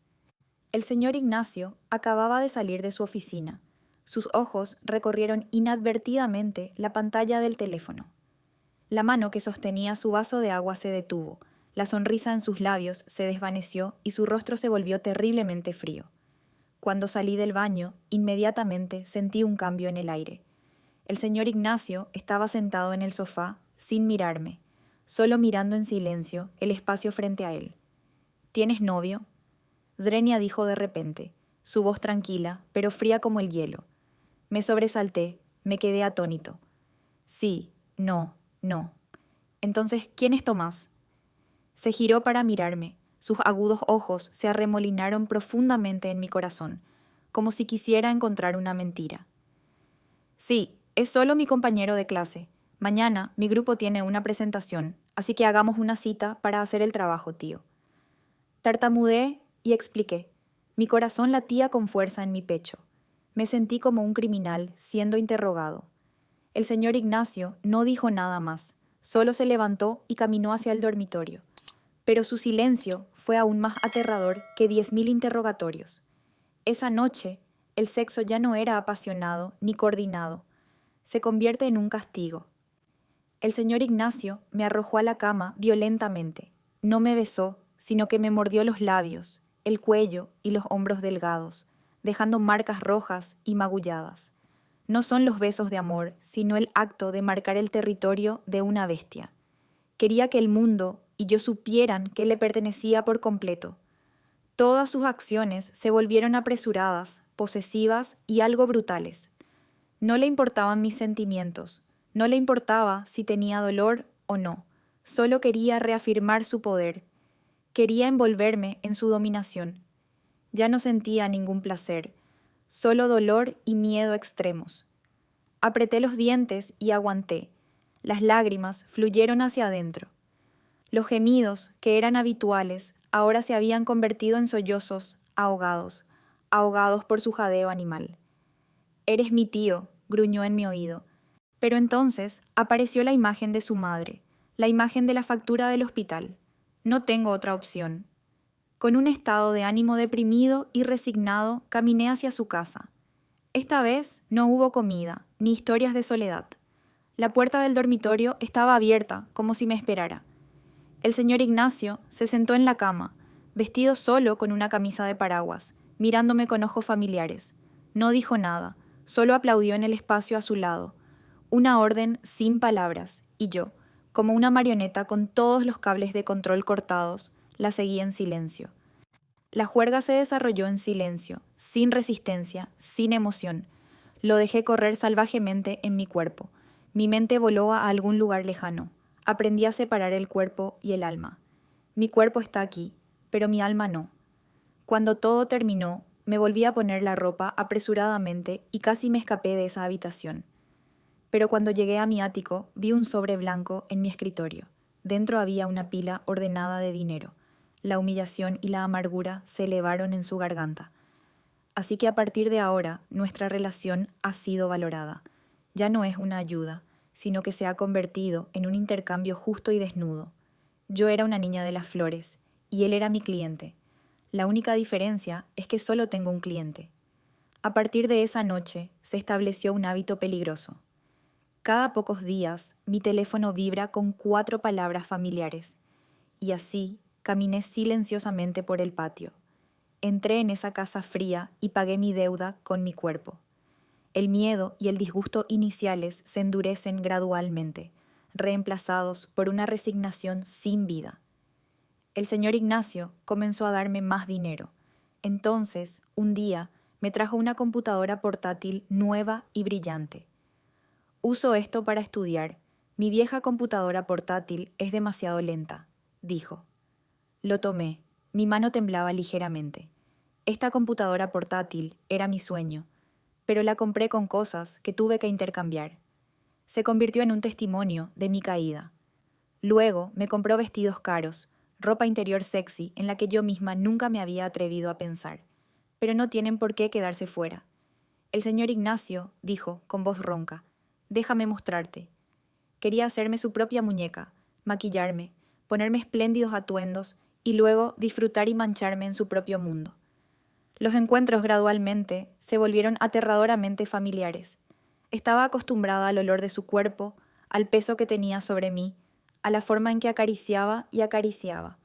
El señor Ignacio acababa de salir de su oficina. Sus ojos recorrieron inadvertidamente la pantalla del teléfono. La mano que sostenía su vaso de agua se detuvo, la sonrisa en sus labios se desvaneció y su rostro se volvió terriblemente frío. Cuando salí del baño, inmediatamente sentí un cambio en el aire. El señor Ignacio estaba sentado en el sofá, sin mirarme, solo mirando en silencio el espacio frente a él. ¿Tienes novio? Zrenia dijo de repente, su voz tranquila, pero fría como el hielo. Me sobresalté, me quedé atónito. Sí, no. Entonces, ¿quién es Tomás? Se giró para mirarme. Sus agudos ojos se arremolinaron profundamente en mi corazón, como si quisiera encontrar una mentira. Sí, es solo mi compañero de clase. Mañana mi grupo tiene una presentación, así que hagamos una cita para hacer el trabajo, tío. Tartamudeé y expliqué. Mi corazón latía con fuerza en mi pecho. Me sentí como un criminal siendo interrogado. El señor Ignacio no dijo nada más, solo se levantó y caminó hacia el dormitorio. Pero su silencio fue aún más aterrador que 10.000 interrogatorios. Esa noche, el sexo ya no era apasionado ni coordinado. Se convierte en un castigo. El señor Ignacio me arrojó a la cama violentamente. No me besó, sino que me mordió los labios, el cuello y los hombros delgados, dejando marcas rojas y magulladas. No son los besos de amor, sino el acto de marcar el territorio de una bestia. Quería que el mundo y yo supieran que le pertenecía por completo. Todas sus acciones se volvieron apresuradas, posesivas y algo brutales. No le importaban mis sentimientos, no le importaba si tenía dolor o no, solo quería reafirmar su poder. Quería envolverme en su dominación. Ya no sentía ningún placer, solo dolor y miedo extremos. Apreté los dientes y aguanté. Las lágrimas fluyeron hacia adentro. Los gemidos, que eran habituales, ahora se habían convertido en sollozos, ahogados por su jadeo animal. «Eres mi tío», gruñó en mi oído. Pero entonces apareció la imagen de su madre, la imagen de la factura del hospital. No tengo otra opción. Con un estado de ánimo deprimido y resignado, caminé hacia su casa. Esta vez no hubo comida, ni historias de soledad. La puerta del dormitorio estaba abierta, como si me esperara. El señor Ignacio se sentó en la cama, vestido solo con una camisa de paraguas, mirándome con ojos familiares. No dijo nada, solo aplaudió en el espacio a su lado. Una orden sin palabras, y yo, como una marioneta con todos los cables de control cortados, la seguí en silencio. La juerga se desarrolló en silencio, sin resistencia, sin emoción. Lo dejé correr salvajemente en mi cuerpo. Mi mente voló a algún lugar lejano. Aprendí a separar el cuerpo y el alma. Mi cuerpo está aquí, pero mi alma no. Cuando todo terminó, me volví a poner la ropa apresuradamente y casi me escapé de esa habitación. Pero cuando llegué a mi ático, vi un sobre blanco en mi escritorio. Dentro había una pila ordenada de dinero. La humillación y la amargura se elevaron en su garganta. Así que a partir de ahora, nuestra relación ha sido valorada. Ya no es una ayuda, sino que se ha convertido en un intercambio justo y desnudo. Yo era una niña de las flores, y él era mi cliente. La única diferencia es que solo tengo un cliente. A partir de esa noche, se estableció un hábito peligroso. Cada pocos días, mi teléfono vibra con 4 palabras familiares, y así caminé silenciosamente por el patio. Entré en esa casa fría y pagué mi deuda con mi cuerpo. El miedo y el disgusto iniciales se endurecen gradualmente, reemplazados por una resignación sin vida. El señor Ignacio comenzó a darme más dinero. Entonces, un día, me trajo una computadora portátil nueva y brillante. «Uso esto para estudiar. Mi vieja computadora portátil es demasiado lenta», dijo. Lo tomé. Mi mano temblaba ligeramente. Esta computadora portátil era mi sueño, pero la compré con cosas que tuve que intercambiar. Se convirtió en un testimonio de mi caída. Luego me compró vestidos caros, ropa interior sexy en la que yo misma nunca me había atrevido a pensar. Pero no tienen por qué quedarse fuera. El señor Ignacio dijo con voz ronca: «Déjame mostrarte». Quería hacerme su propia muñeca, maquillarme, ponerme espléndidos atuendos y luego disfrutar y mancharme en su propio mundo. Los encuentros gradualmente se volvieron aterradoramente familiares. Estaba acostumbrada al olor de su cuerpo, al peso que tenía sobre mí, a la forma en que acariciaba y acariciaba.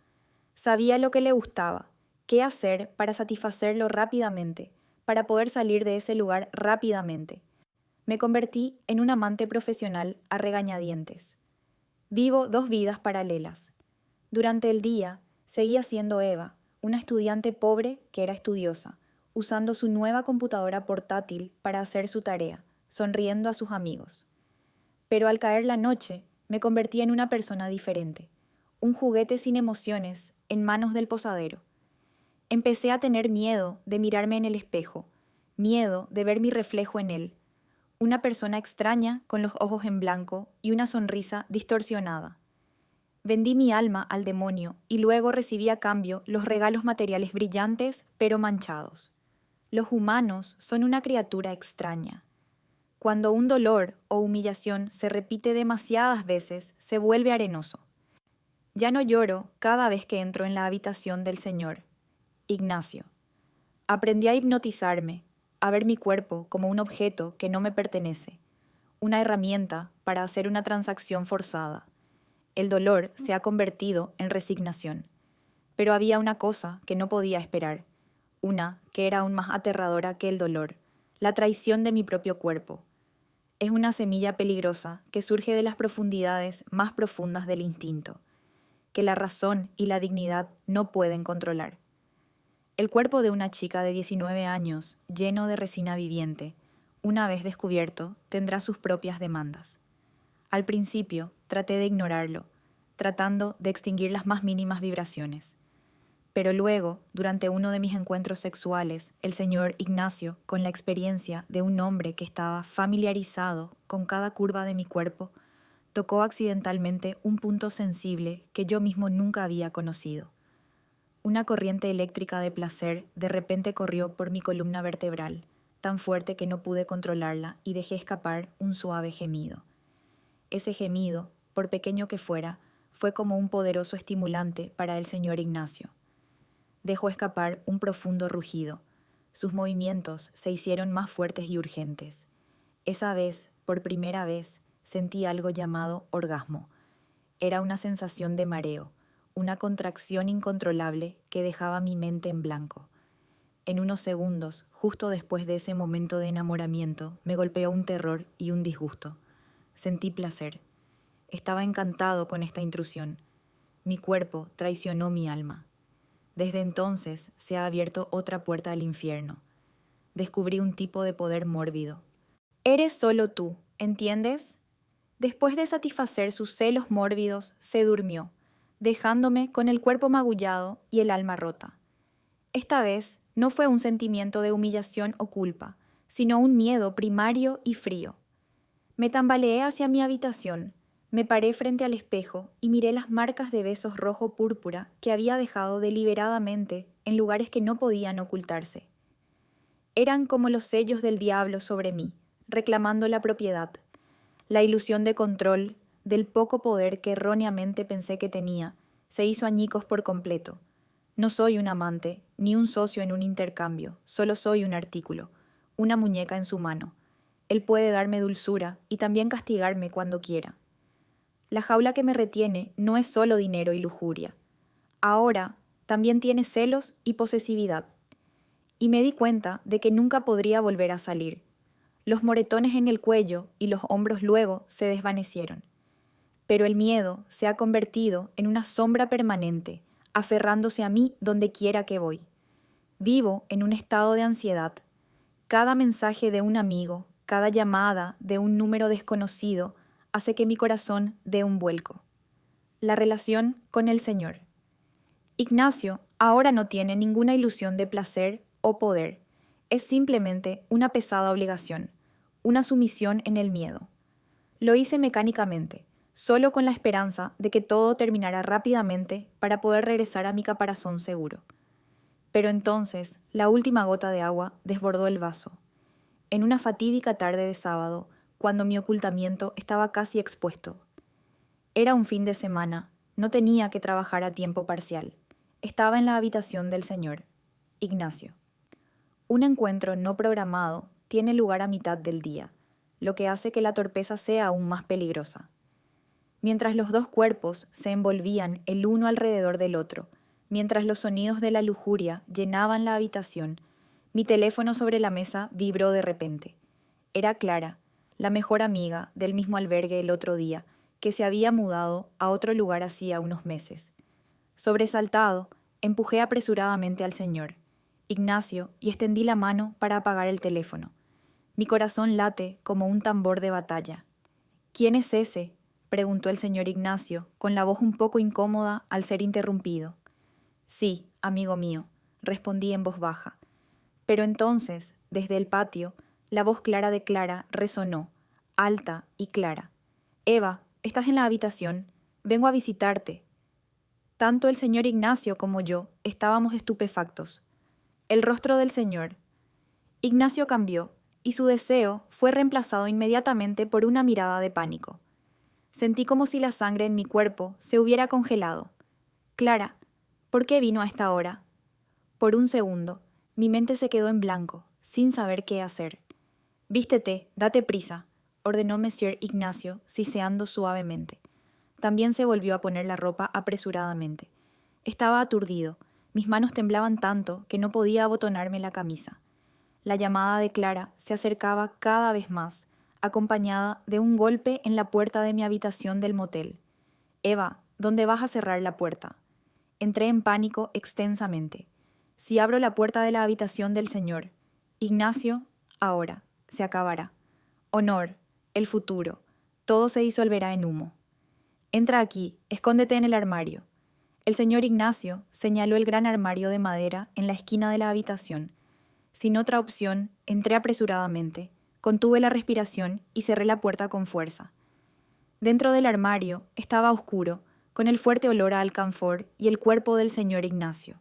Sabía lo que le gustaba, qué hacer para satisfacerlo rápidamente, para poder salir de ese lugar rápidamente. Me convertí en un amante profesional a regañadientes. Vivo 2 vidas paralelas. Durante el día, seguía siendo Eva, una estudiante pobre que era estudiosa, usando su nueva computadora portátil para hacer su tarea, sonriendo a sus amigos. Pero al caer la noche, me convertí en una persona diferente, un juguete sin emociones en manos del posadero. Empecé a tener miedo de mirarme en el espejo, miedo de ver mi reflejo en él, una persona extraña con los ojos en blanco y una sonrisa distorsionada. Vendí mi alma al demonio y luego recibí a cambio los regalos materiales brillantes pero manchados. Los humanos son una criatura extraña. Cuando un dolor o humillación se repite demasiadas veces, se vuelve arenoso. Ya no lloro cada vez que entro en la habitación del señor Ignacio. Aprendí a hipnotizarme, a ver mi cuerpo como un objeto que no me pertenece, una herramienta para hacer una transacción forzada. El dolor se ha convertido en resignación. Pero había una cosa que no podía esperar, una que era aún más aterradora que el dolor, la traición de mi propio cuerpo. Es una semilla peligrosa que surge de las profundidades más profundas del instinto, que la razón y la dignidad no pueden controlar. El cuerpo de una chica de 19 años, lleno de resina viviente, una vez descubierto, tendrá sus propias demandas. Al principio, traté de ignorarlo, tratando de extinguir las más mínimas vibraciones. Pero luego, durante uno de mis encuentros sexuales, el señor Ignacio, con la experiencia de un hombre que estaba familiarizado con cada curva de mi cuerpo, tocó accidentalmente un punto sensible que yo mismo nunca había conocido. Una corriente eléctrica de placer de repente corrió por mi columna vertebral, tan fuerte que no pude controlarla y dejé escapar un suave gemido. Ese gemido, por pequeño que fuera, fue como un poderoso estimulante para el señor Ignacio. Dejó escapar un profundo rugido. Sus movimientos se hicieron más fuertes y urgentes. Esa vez, por primera vez, sentí algo llamado orgasmo. Era una sensación de mareo, una contracción incontrolable que dejaba mi mente en blanco. En unos segundos, justo después de ese momento de enamoramiento, me golpeó un terror y un disgusto. Sentí placer. Estaba encantado con esta intrusión. Mi cuerpo traicionó mi alma. Desde entonces se ha abierto otra puerta al infierno. Descubrí un tipo de poder mórbido. Eres solo tú, ¿entiendes? Después de satisfacer sus celos mórbidos, se durmió, dejándome con el cuerpo magullado y el alma rota. Esta vez no fue un sentimiento de humillación o culpa, sino un miedo primario y frío. Me tambaleé hacia mi habitación, me paré frente al espejo y miré las marcas de besos rojo-púrpura que había dejado deliberadamente en lugares que no podían ocultarse. Eran como los sellos del diablo sobre mí, reclamando la propiedad, la ilusión de control, del poco poder que erróneamente pensé que tenía, se hizo añicos por completo. No soy un amante, ni un socio en un intercambio, solo soy un artículo, una muñeca en su mano. Él puede darme dulzura y también castigarme cuando quiera. La jaula que me retiene no es solo dinero y lujuria. Ahora también tiene celos y posesividad. Y me di cuenta de que nunca podría volver a salir. Los moretones en el cuello y los hombros luego se desvanecieron. Pero el miedo se ha convertido en una sombra permanente, aferrándose a mí donde quiera que voy. Vivo en un estado de ansiedad. Cada mensaje de un amigo, cada llamada de un número desconocido hace que mi corazón dé un vuelco. La relación con el Señor. Ignacio ahora no tiene ninguna ilusión de placer o poder. Es simplemente una pesada obligación, una sumisión en el miedo. Lo hice mecánicamente, solo con la esperanza de que todo terminara rápidamente para poder regresar a mi caparazón seguro. Pero entonces, la última gota de agua desbordó el vaso. En una fatídica tarde de sábado, cuando mi ocultamiento estaba casi expuesto. Era un fin de semana, no tenía que trabajar a tiempo parcial. Estaba en la habitación del señor, Ignacio. Un encuentro no programado tiene lugar a mitad del día, lo que hace que la torpeza sea aún más peligrosa. Mientras los dos cuerpos se envolvían el uno alrededor del otro, mientras los sonidos de la lujuria llenaban la habitación, mi teléfono sobre la mesa vibró de repente. Era Clara, la mejor amiga del mismo albergue el otro día, que se había mudado a otro lugar hacía unos meses. Sobresaltado, empujé apresuradamente al señor, Ignacio, y extendí la mano para apagar el teléfono. Mi corazón late como un tambor de batalla. ¿Quién es ese?, preguntó el señor Ignacio, con la voz un poco incómoda al ser interrumpido. Sí, amigo mío, respondí en voz baja. Pero entonces, desde el patio, la voz clara de Clara resonó, alta y clara. Eva, ¿estás en la habitación? Vengo a visitarte. Tanto el señor Ignacio como yo estábamos estupefactos. El rostro del señor. Ignacio cambió, y su deseo fue reemplazado inmediatamente por una mirada de pánico. Sentí como si la sangre en mi cuerpo se hubiera congelado. Clara, ¿por qué vino a esta hora? Por un segundo, mi mente se quedó en blanco, sin saber qué hacer. Vístete, date prisa, ordenó Monsieur Ignacio, siseando suavemente. También se volvió a poner la ropa apresuradamente. Estaba aturdido, mis manos temblaban tanto que no podía abotonarme la camisa. La llamada de Clara se acercaba cada vez más, acompañada de un golpe en la puerta de mi habitación del motel. Eva, ¿dónde vas a cerrar la puerta? Entré en pánico extensamente. Si abro la puerta de la habitación del señor, Ignacio, ahora, se acabará. Honor, el futuro, todo se disolverá en humo. Entra aquí, escóndete en el armario. El señor Ignacio señaló el gran armario de madera en la esquina de la habitación. Sin otra opción, entré apresuradamente, contuve la respiración y cerré la puerta con fuerza. Dentro del armario estaba oscuro, con el fuerte olor a alcanfor y el cuerpo del señor Ignacio.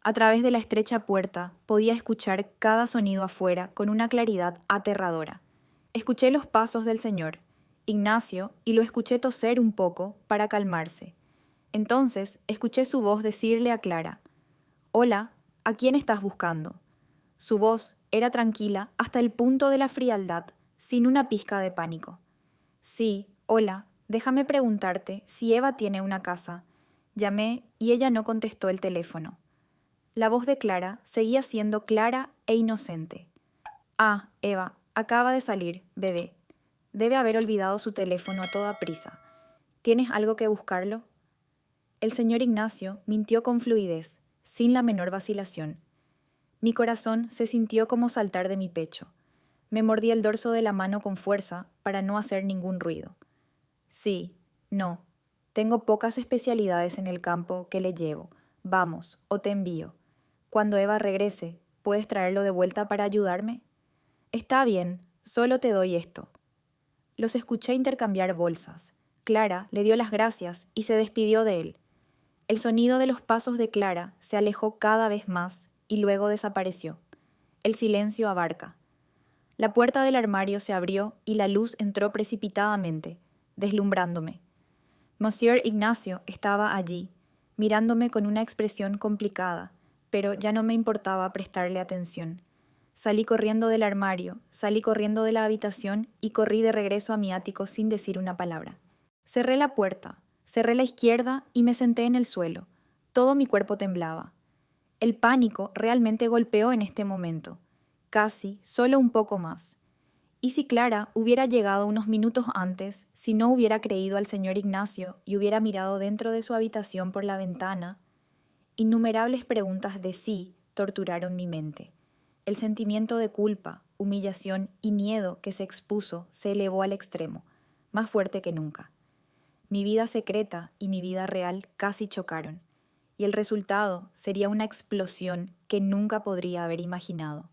A través de la estrecha puerta podía escuchar cada sonido afuera con una claridad aterradora. Escuché los pasos del señor Ignacio y lo escuché toser un poco para calmarse. Entonces escuché su voz decirle a Clara: «Hola, ¿a quién estás buscando?». Su voz era tranquila hasta el punto de la frialdad, sin una pizca de pánico. «Sí, hola, déjame preguntarte si Eva tiene una casa». Llamé y ella no contestó el teléfono. La voz de Clara seguía siendo clara e inocente. «Ah, Eva, acaba de salir, bebé. Debe haber olvidado su teléfono a toda prisa. ¿Tienes algo que buscarlo?». El señor Ignacio mintió con fluidez, sin la menor vacilación. Mi corazón se sintió como saltar de mi pecho. Me mordí el dorso de la mano con fuerza para no hacer ningún ruido. «Sí, no. Tengo pocas especialidades en el campo que le llevo. Vamos, o te envío. Cuando Eva regrese, ¿puedes traerlo de vuelta para ayudarme?». «Está bien, solo te doy esto». Los escuché intercambiar bolsas. Clara le dio las gracias y se despidió de él. El sonido de los pasos de Clara se alejó cada vez más y luego desapareció. El silencio abarca. La puerta del armario se abrió y la luz entró precipitadamente, deslumbrándome. Monsieur Ignacio estaba allí, mirándome con una expresión complicada, pero ya no me importaba prestarle atención. Salí corriendo del armario, salí corriendo de la habitación y corrí de regreso a mi ático sin decir una palabra. Cerré la puerta, cerré la izquierda y me senté en el suelo. Todo mi cuerpo temblaba. El pánico realmente golpeó en este momento. Casi, solo un poco más. ¿Y si Clara hubiera llegado unos minutos antes, si no hubiera creído al señor Ignacio y hubiera mirado dentro de su habitación por la ventana? Innumerables preguntas de sí torturaron mi mente. El sentimiento de culpa, humillación y miedo que se expuso se elevó al extremo, más fuerte que nunca. Mi vida secreta y mi vida real casi chocaron, y el resultado sería una explosión que nunca podría haber imaginado.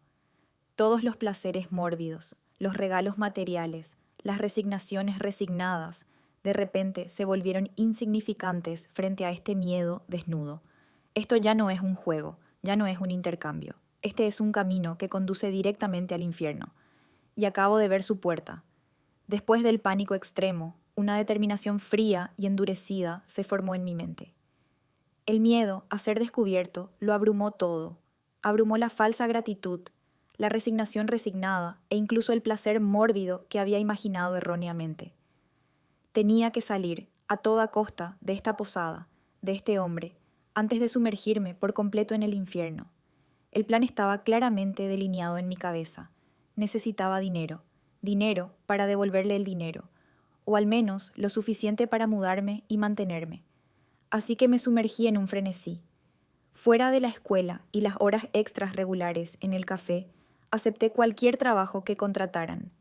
Todos los placeres mórbidos, los regalos materiales, las resignaciones resignadas, de repente se volvieron insignificantes frente a este miedo desnudo. Esto ya no es un juego, ya no es un intercambio. Este es un camino que conduce directamente al infierno. Y acabo de ver su puerta. Después del pánico extremo, una determinación fría y endurecida se formó en mi mente. El miedo a ser descubierto lo abrumó todo. Abrumó la falsa gratitud, la resignación resignada e incluso el placer mórbido que había imaginado erróneamente. Tenía que salir, a toda costa, de esta posada, de este hombre, antes de sumergirme por completo en el infierno. El plan estaba claramente delineado en mi cabeza. Necesitaba dinero, dinero para devolverle el dinero, o al menos lo suficiente para mudarme y mantenerme. Así que me sumergí en un frenesí. Fuera de la escuela y las horas extras regulares en el café, acepté cualquier trabajo que contrataran,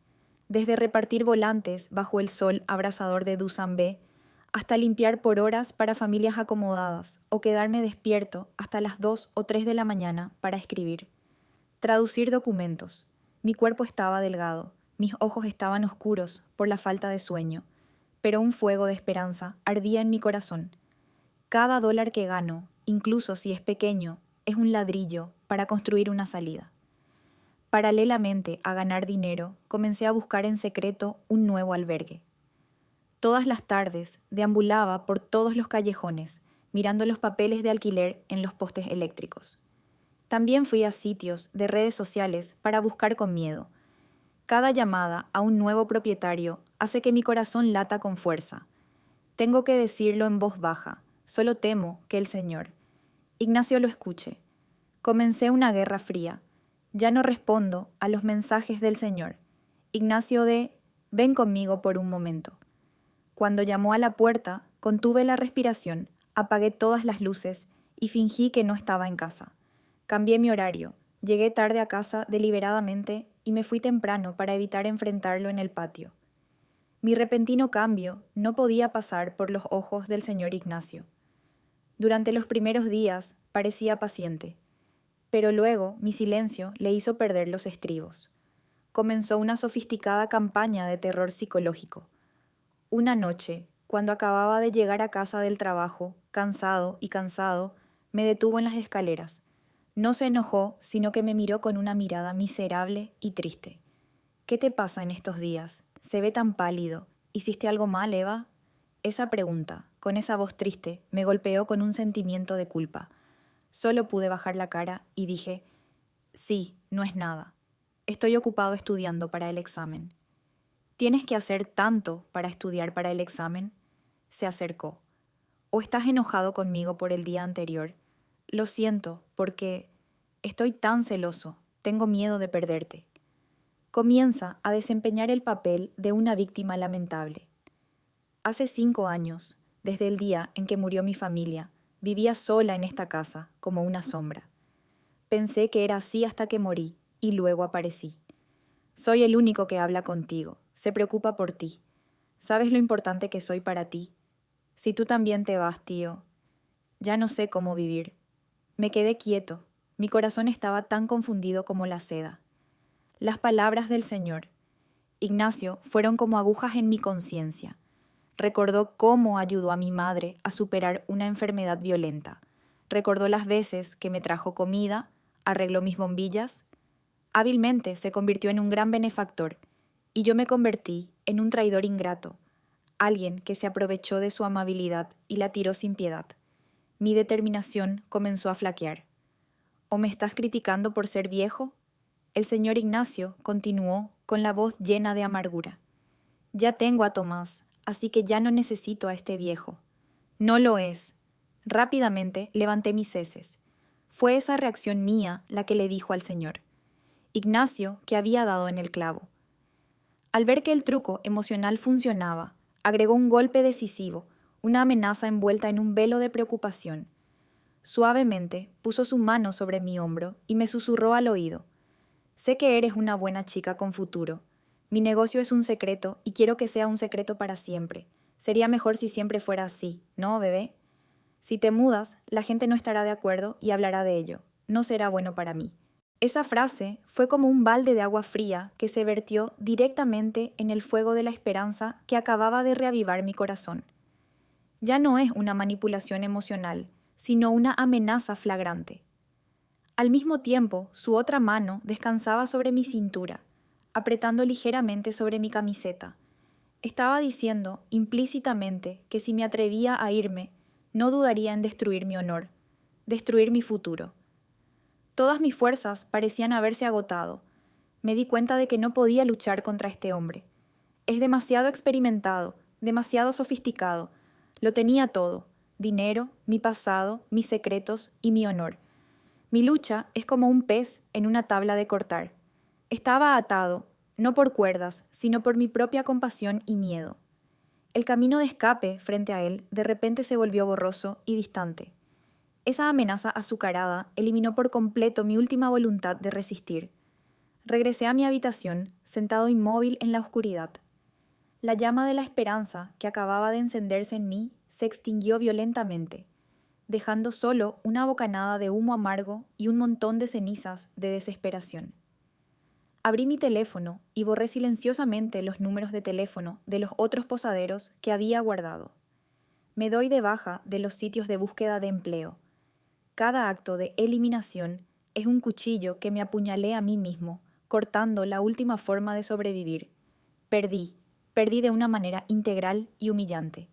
desde repartir volantes bajo el sol abrasador de Dusanbe hasta limpiar por horas para familias acomodadas o quedarme despierto hasta las 2 o 3 de la mañana para escribir. Traducir documentos. Mi cuerpo estaba delgado, mis ojos estaban oscuros por la falta de sueño, pero un fuego de esperanza ardía en mi corazón. Cada dólar que gano, incluso si es pequeño, es un ladrillo para construir una salida. Paralelamente a ganar dinero, comencé a buscar en secreto un nuevo albergue. Todas las tardes deambulaba por todos los callejones, mirando los papeles de alquiler en los postes eléctricos. También fui a sitios de redes sociales para buscar con miedo. Cada llamada a un nuevo propietario hace que mi corazón lata con fuerza. Tengo que decirlo en voz baja, solo temo que el señor Ignacio lo escuche. Comencé una guerra fría. Ya no respondo a los mensajes del señor Ignacio de «Ven conmigo por un momento». Cuando llamó a la puerta, contuve la respiración, apagué todas las luces y fingí que no estaba en casa. Cambié mi horario, llegué tarde a casa deliberadamente y me fui temprano para evitar enfrentarlo en el patio. Mi repentino cambio no podía pasar por los ojos del señor Ignacio. Durante los primeros días parecía paciente, pero luego mi silencio le hizo perder los estribos. Comenzó una sofisticada campaña de terror psicológico. Una noche, cuando acababa de llegar a casa del trabajo, cansado, me detuvo en las escaleras. No se enojó, sino que me miró con una mirada miserable y triste. ¿Qué te pasa en estos días? Se ve tan pálido. ¿Hiciste algo mal, Eva? Esa pregunta, con esa voz triste, me golpeó con un sentimiento de culpa. Solo pude bajar la cara y dije, sí, no es nada. Estoy ocupado estudiando para el examen. ¿Tienes que hacer tanto para estudiar para el examen? Se acercó. ¿O estás enojado conmigo por el día anterior? Lo siento, porque estoy tan celoso, tengo miedo de perderte. Comienza a desempeñar el papel de una víctima lamentable. Hace 5 años, desde el día en que murió mi familia, vivía sola en esta casa, como una sombra. Pensé que era así hasta que morí, y luego aparecí. Soy el único que habla contigo, se preocupa por ti. ¿Sabes lo importante que soy para ti? Si tú también te vas, tío, ya no sé cómo vivir. Me quedé quieto, mi corazón estaba tan confundido como la seda. Las palabras del Señor, Ignacio, fueron como agujas en mi conciencia. Recordó cómo ayudó a mi madre a superar una enfermedad violenta. Recordó las veces que me trajo comida, arregló mis bombillas. Hábilmente se convirtió en un gran benefactor, y yo me convertí en un traidor ingrato, alguien que se aprovechó de su amabilidad y la tiró sin piedad. Mi determinación comenzó a flaquear. ¿O me estás criticando por ser viejo? El señor Ignacio continuó con la voz llena de amargura. Ya tengo a Tomás, así que ya no necesito a este viejo. No lo es. Rápidamente levanté mis heces. Fue esa reacción mía la que le dijo al señor. Ignacio, que había dado en el clavo. Al ver que el truco emocional funcionaba, agregó un golpe decisivo, una amenaza envuelta en un velo de preocupación. Suavemente puso su mano sobre mi hombro y me susurró al oído. Sé que eres una buena chica con futuro. Mi negocio es un secreto y quiero que sea un secreto para siempre. Sería mejor si siempre fuera así, ¿no, bebé? Si te mudas, la gente no estará de acuerdo y hablará de ello. No será bueno para mí. Esa frase fue como un balde de agua fría que se vertió directamente en el fuego de la esperanza que acababa de reavivar mi corazón. Ya no es una manipulación emocional, sino una amenaza flagrante. Al mismo tiempo, su otra mano descansaba sobre mi cintura, apretando ligeramente sobre mi camiseta. Estaba diciendo implícitamente que si me atrevía a irme, no dudaría en destruir mi honor, destruir mi futuro. Todas mis fuerzas parecían haberse agotado. Me di cuenta de que no podía luchar contra este hombre. Es demasiado experimentado, demasiado sofisticado. Lo tenía todo: dinero, mi pasado, mis secretos y mi honor. Mi lucha es como un pez en una tabla de cortar. Estaba atado, no por cuerdas, sino por mi propia compasión y miedo. El camino de escape frente a él de repente se volvió borroso y distante. Esa amenaza azucarada eliminó por completo mi última voluntad de resistir. Regresé a mi habitación, sentado inmóvil en la oscuridad. La llama de la esperanza que acababa de encenderse en mí se extinguió violentamente, dejando solo una bocanada de humo amargo y un montón de cenizas de desesperación. Abrí mi teléfono y borré silenciosamente los números de teléfono de los otros posaderos que había guardado. Me doy de baja de los sitios de búsqueda de empleo. Cada acto de eliminación es un cuchillo que me apuñalé a mí mismo, cortando la última forma de sobrevivir. Perdí de una manera integral y humillante.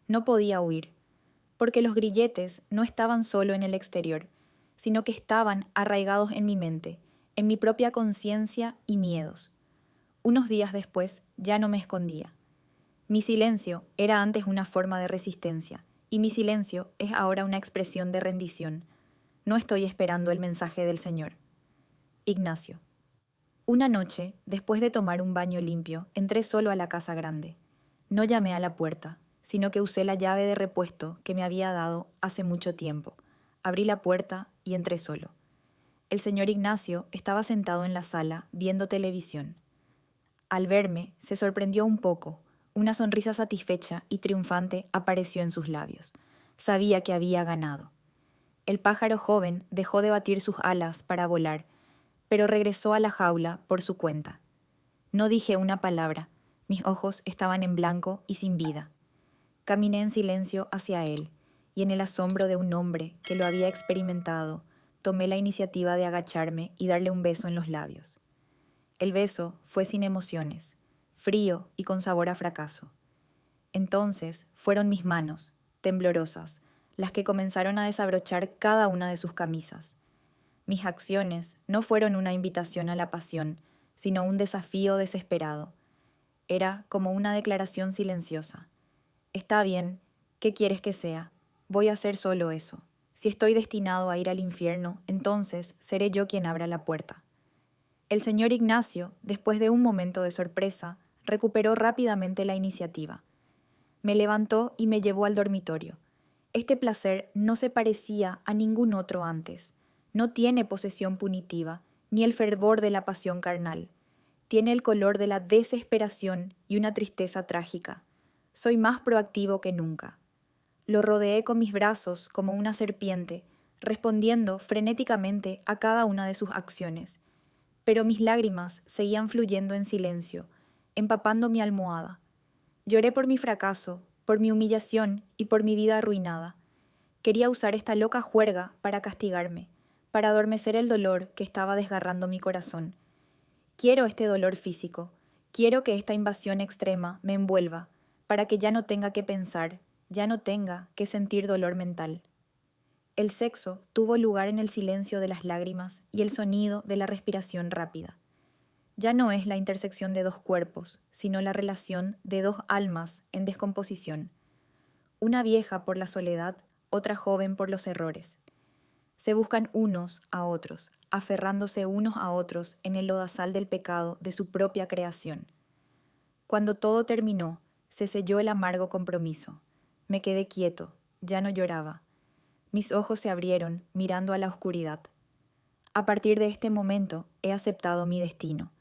No podía huir, porque los grilletes no estaban solo en el exterior, sino que estaban arraigados en mi mente, en mi propia conciencia y miedos. Unos días después ya no me escondía. Mi silencio era antes una forma de resistencia, y mi silencio es ahora una expresión de rendición. No estoy esperando el mensaje del Señor. Ignacio. Una noche, después de tomar un baño limpio, entré solo a la casa grande. No llamé a la puerta, sino que usé la llave de repuesto que me había dado hace mucho tiempo. Abrí la puerta y entré solo. El señor Ignacio estaba sentado en la sala, viendo televisión. Al verme, se sorprendió un poco. Una sonrisa satisfecha y triunfante apareció en sus labios. Sabía que había ganado. El pájaro joven dejó de batir sus alas para volar, pero regresó a la jaula por su cuenta. No dije una palabra, mis ojos estaban en blanco y sin vida. Caminé en silencio hacia él, y en el asombro de un hombre que lo había experimentado, tomé la iniciativa de agacharme y darle un beso en los labios. El beso fue sin emociones, frío y con sabor a fracaso. Entonces fueron mis manos, temblorosas, las que comenzaron a desabrochar cada una de sus camisas. Mis acciones no fueron una invitación a la pasión, sino un desafío desesperado. Era como una declaración silenciosa. Está bien, ¿qué quieres que sea? Voy a hacer solo eso. Si estoy destinado a ir al infierno, entonces seré yo quien abra la puerta. El señor Ignacio, después de un momento de sorpresa, recuperó rápidamente la iniciativa. Me levantó y me llevó al dormitorio. Este placer no se parecía a ningún otro antes. No tiene posesión punitiva, ni el fervor de la pasión carnal. Tiene el color de la desesperación y una tristeza trágica. Soy más proactivo que nunca. Lo rodeé con mis brazos como una serpiente, respondiendo frenéticamente a cada una de sus acciones. Pero mis lágrimas seguían fluyendo en silencio, empapando mi almohada. Lloré por mi fracaso, por mi humillación y por mi vida arruinada. Quería usar esta loca juerga para castigarme, para adormecer el dolor que estaba desgarrando mi corazón. Quiero este dolor físico, quiero que esta invasión extrema me envuelva, para que ya no tenga que pensar, ya no tenga que sentir dolor mental. El sexo tuvo lugar en el silencio de las lágrimas y el sonido de la respiración rápida. Ya no es la intersección de dos cuerpos, sino la relación de dos almas en descomposición. Una vieja por la soledad, otra joven por los errores. Se buscan unos a otros, aferrándose unos a otros en el lodazal del pecado de su propia creación. Cuando todo terminó, se selló el amargo compromiso. Me quedé quieto, ya no lloraba. Mis ojos se abrieron, mirando a la oscuridad. A partir de este momento, he aceptado mi destino.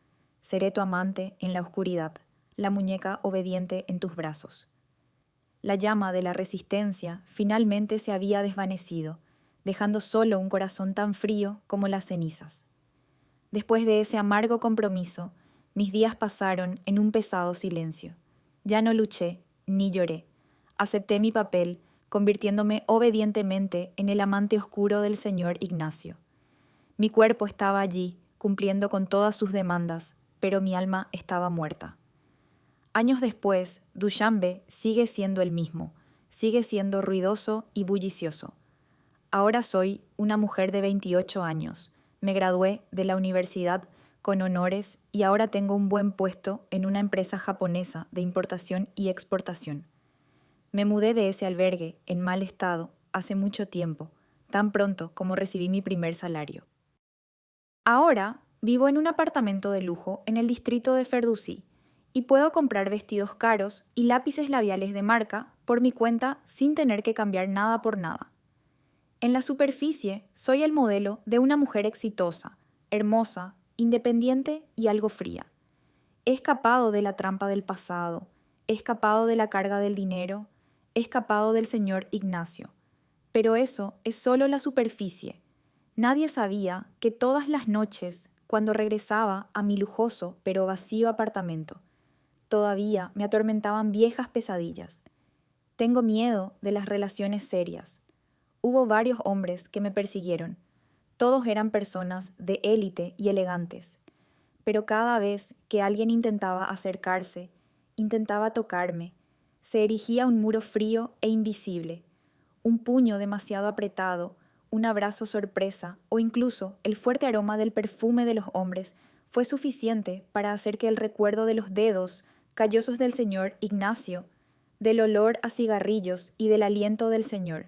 Seré tu amante en la oscuridad, la muñeca obediente en tus brazos. La llama de la resistencia finalmente se había desvanecido, dejando solo un corazón tan frío como las cenizas. Después de ese amargo compromiso, mis días pasaron en un pesado silencio. Ya no luché, ni lloré. Acepté mi papel, convirtiéndome obedientemente en el amante oscuro del señor Ignacio. Mi cuerpo estaba allí, cumpliendo con todas sus demandas, pero mi alma estaba muerta. Años después, Dushanbe sigue siendo el mismo, sigue siendo ruidoso y bullicioso. Ahora soy una mujer de 28 años, me gradué de la universidad con honores y ahora tengo un buen puesto en una empresa japonesa de importación y exportación. Me mudé de ese albergue, en mal estado, hace mucho tiempo, tan pronto como recibí mi primer salario. Ahora vivo en un apartamento de lujo en el distrito de Ferdusí y puedo comprar vestidos caros y lápices labiales de marca por mi cuenta sin tener que cambiar nada por nada. En la superficie soy el modelo de una mujer exitosa, hermosa, independiente y algo fría. He escapado de la trampa del pasado, he escapado de la carga del dinero, he escapado del señor Ignacio. Pero eso es solo la superficie. Nadie sabía que todas las noches, cuando regresaba a mi lujoso pero vacío apartamento, todavía me atormentaban viejas pesadillas. Tengo miedo de las relaciones serias. Hubo varios hombres que me persiguieron. Todos eran personas de élite y elegantes. Pero cada vez que alguien intentaba acercarse, intentaba tocarme, se erigía un muro frío e invisible, un puño demasiado apretado, un abrazo sorpresa o incluso el fuerte aroma del perfume de los hombres fue suficiente para hacer que el recuerdo de los dedos callosos del señor Ignacio, del olor a cigarrillos y del aliento del señor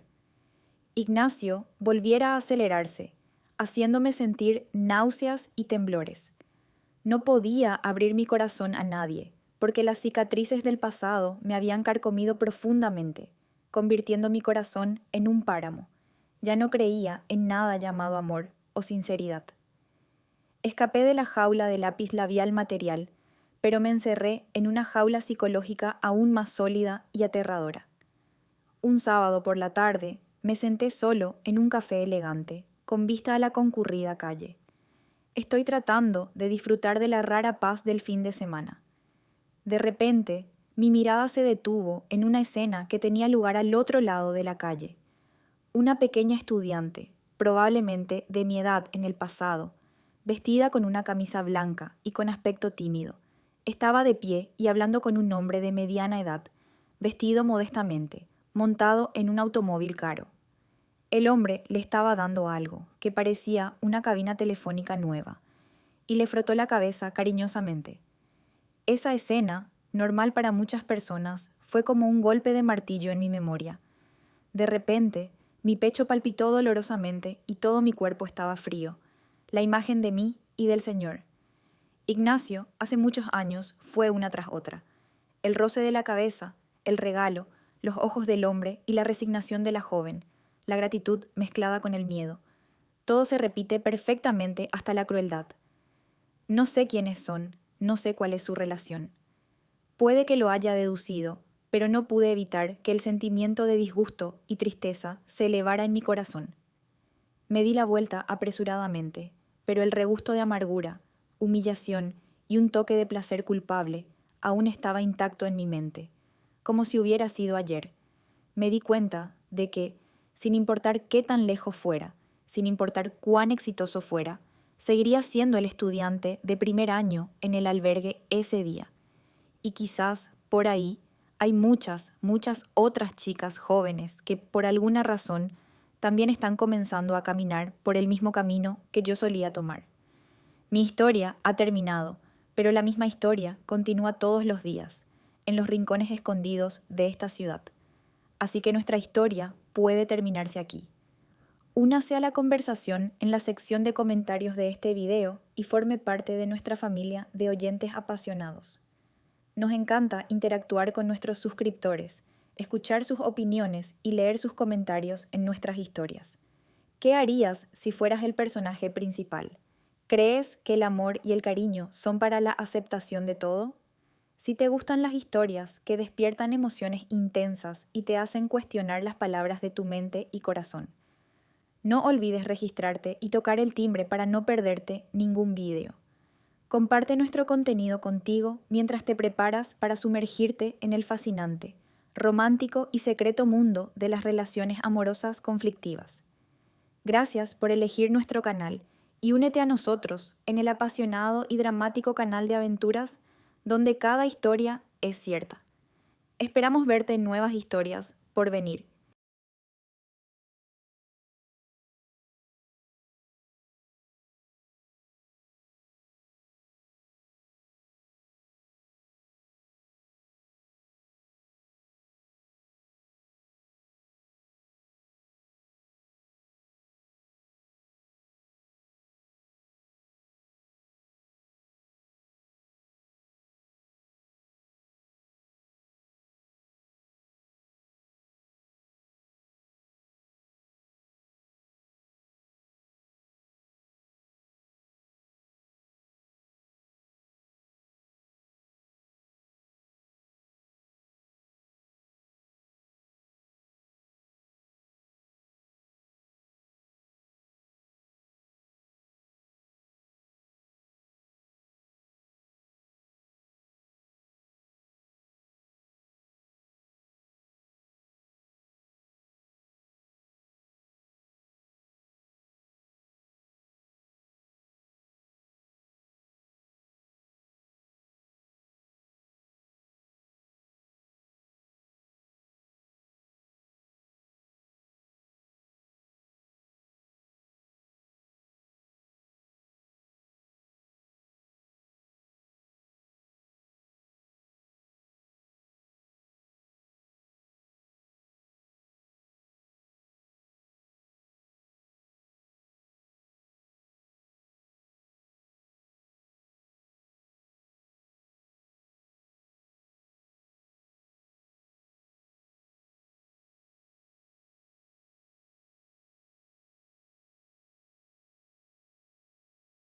Ignacio volviera a acelerarse, haciéndome sentir náuseas y temblores. No podía abrir mi corazón a nadie, porque las cicatrices del pasado me habían carcomido profundamente, convirtiendo mi corazón en un páramo. Ya no creía en nada llamado amor o sinceridad. Escapé de la jaula de lápiz labial material, pero me encerré en una jaula psicológica aún más sólida y aterradora. Un sábado por la tarde me senté solo en un café elegante, con vista a la concurrida calle. Estoy tratando de disfrutar de la rara paz del fin de semana. De repente, mi mirada se detuvo en una escena que tenía lugar al otro lado de la calle. Una pequeña estudiante, probablemente de mi edad en el pasado, vestida con una camisa blanca y con aspecto tímido, estaba de pie y hablando con un hombre de mediana edad, vestido modestamente, montado en un automóvil caro. El hombre le estaba dando algo, que parecía una cabina telefónica nueva, y le frotó la cabeza cariñosamente. Esa escena, normal para muchas personas, fue como un golpe de martillo en mi memoria. De repente, mi pecho palpitó dolorosamente y todo mi cuerpo estaba frío, la imagen de mí y del Señor. Ignacio, hace muchos años, fue una tras otra. El roce de la cabeza, el regalo, los ojos del hombre y la resignación de la joven, la gratitud mezclada con el miedo. Todo se repite perfectamente hasta la crueldad. No sé quiénes son, no sé cuál es su relación. Puede que lo haya deducido, pero no pude evitar que el sentimiento de disgusto y tristeza se elevara en mi corazón. Me di la vuelta apresuradamente, pero el regusto de amargura, humillación y un toque de placer culpable aún estaba intacto en mi mente, como si hubiera sido ayer. Me di cuenta de que, sin importar qué tan lejos fuera, sin importar cuán exitoso fuera, seguiría siendo el estudiante de primer año en el albergue ese día. Y quizás, por ahí, hay muchas otras chicas jóvenes que, por alguna razón, también están comenzando a caminar por el mismo camino que yo solía tomar. Mi historia ha terminado, pero la misma historia continúa todos los días, en los rincones escondidos de esta ciudad. Así que nuestra historia puede terminarse aquí. Únase a la conversación en la sección de comentarios de este video y forme parte de nuestra familia de oyentes apasionados. Nos encanta interactuar con nuestros suscriptores, escuchar sus opiniones y leer sus comentarios en nuestras historias. ¿Qué harías si fueras el personaje principal? ¿Crees que el amor y el cariño son para la aceptación de todo? Si te gustan las historias que despiertan emociones intensas y te hacen cuestionar las palabras de tu mente y corazón, no olvides registrarte y tocar el timbre para no perderte ningún video. Comparte nuestro contenido contigo mientras te preparas para sumergirte en el fascinante, romántico y secreto mundo de las relaciones amorosas conflictivas. Gracias por elegir nuestro canal y únete a nosotros en el apasionado y dramático canal de aventuras donde cada historia es cierta. Esperamos verte en nuevas historias por venir.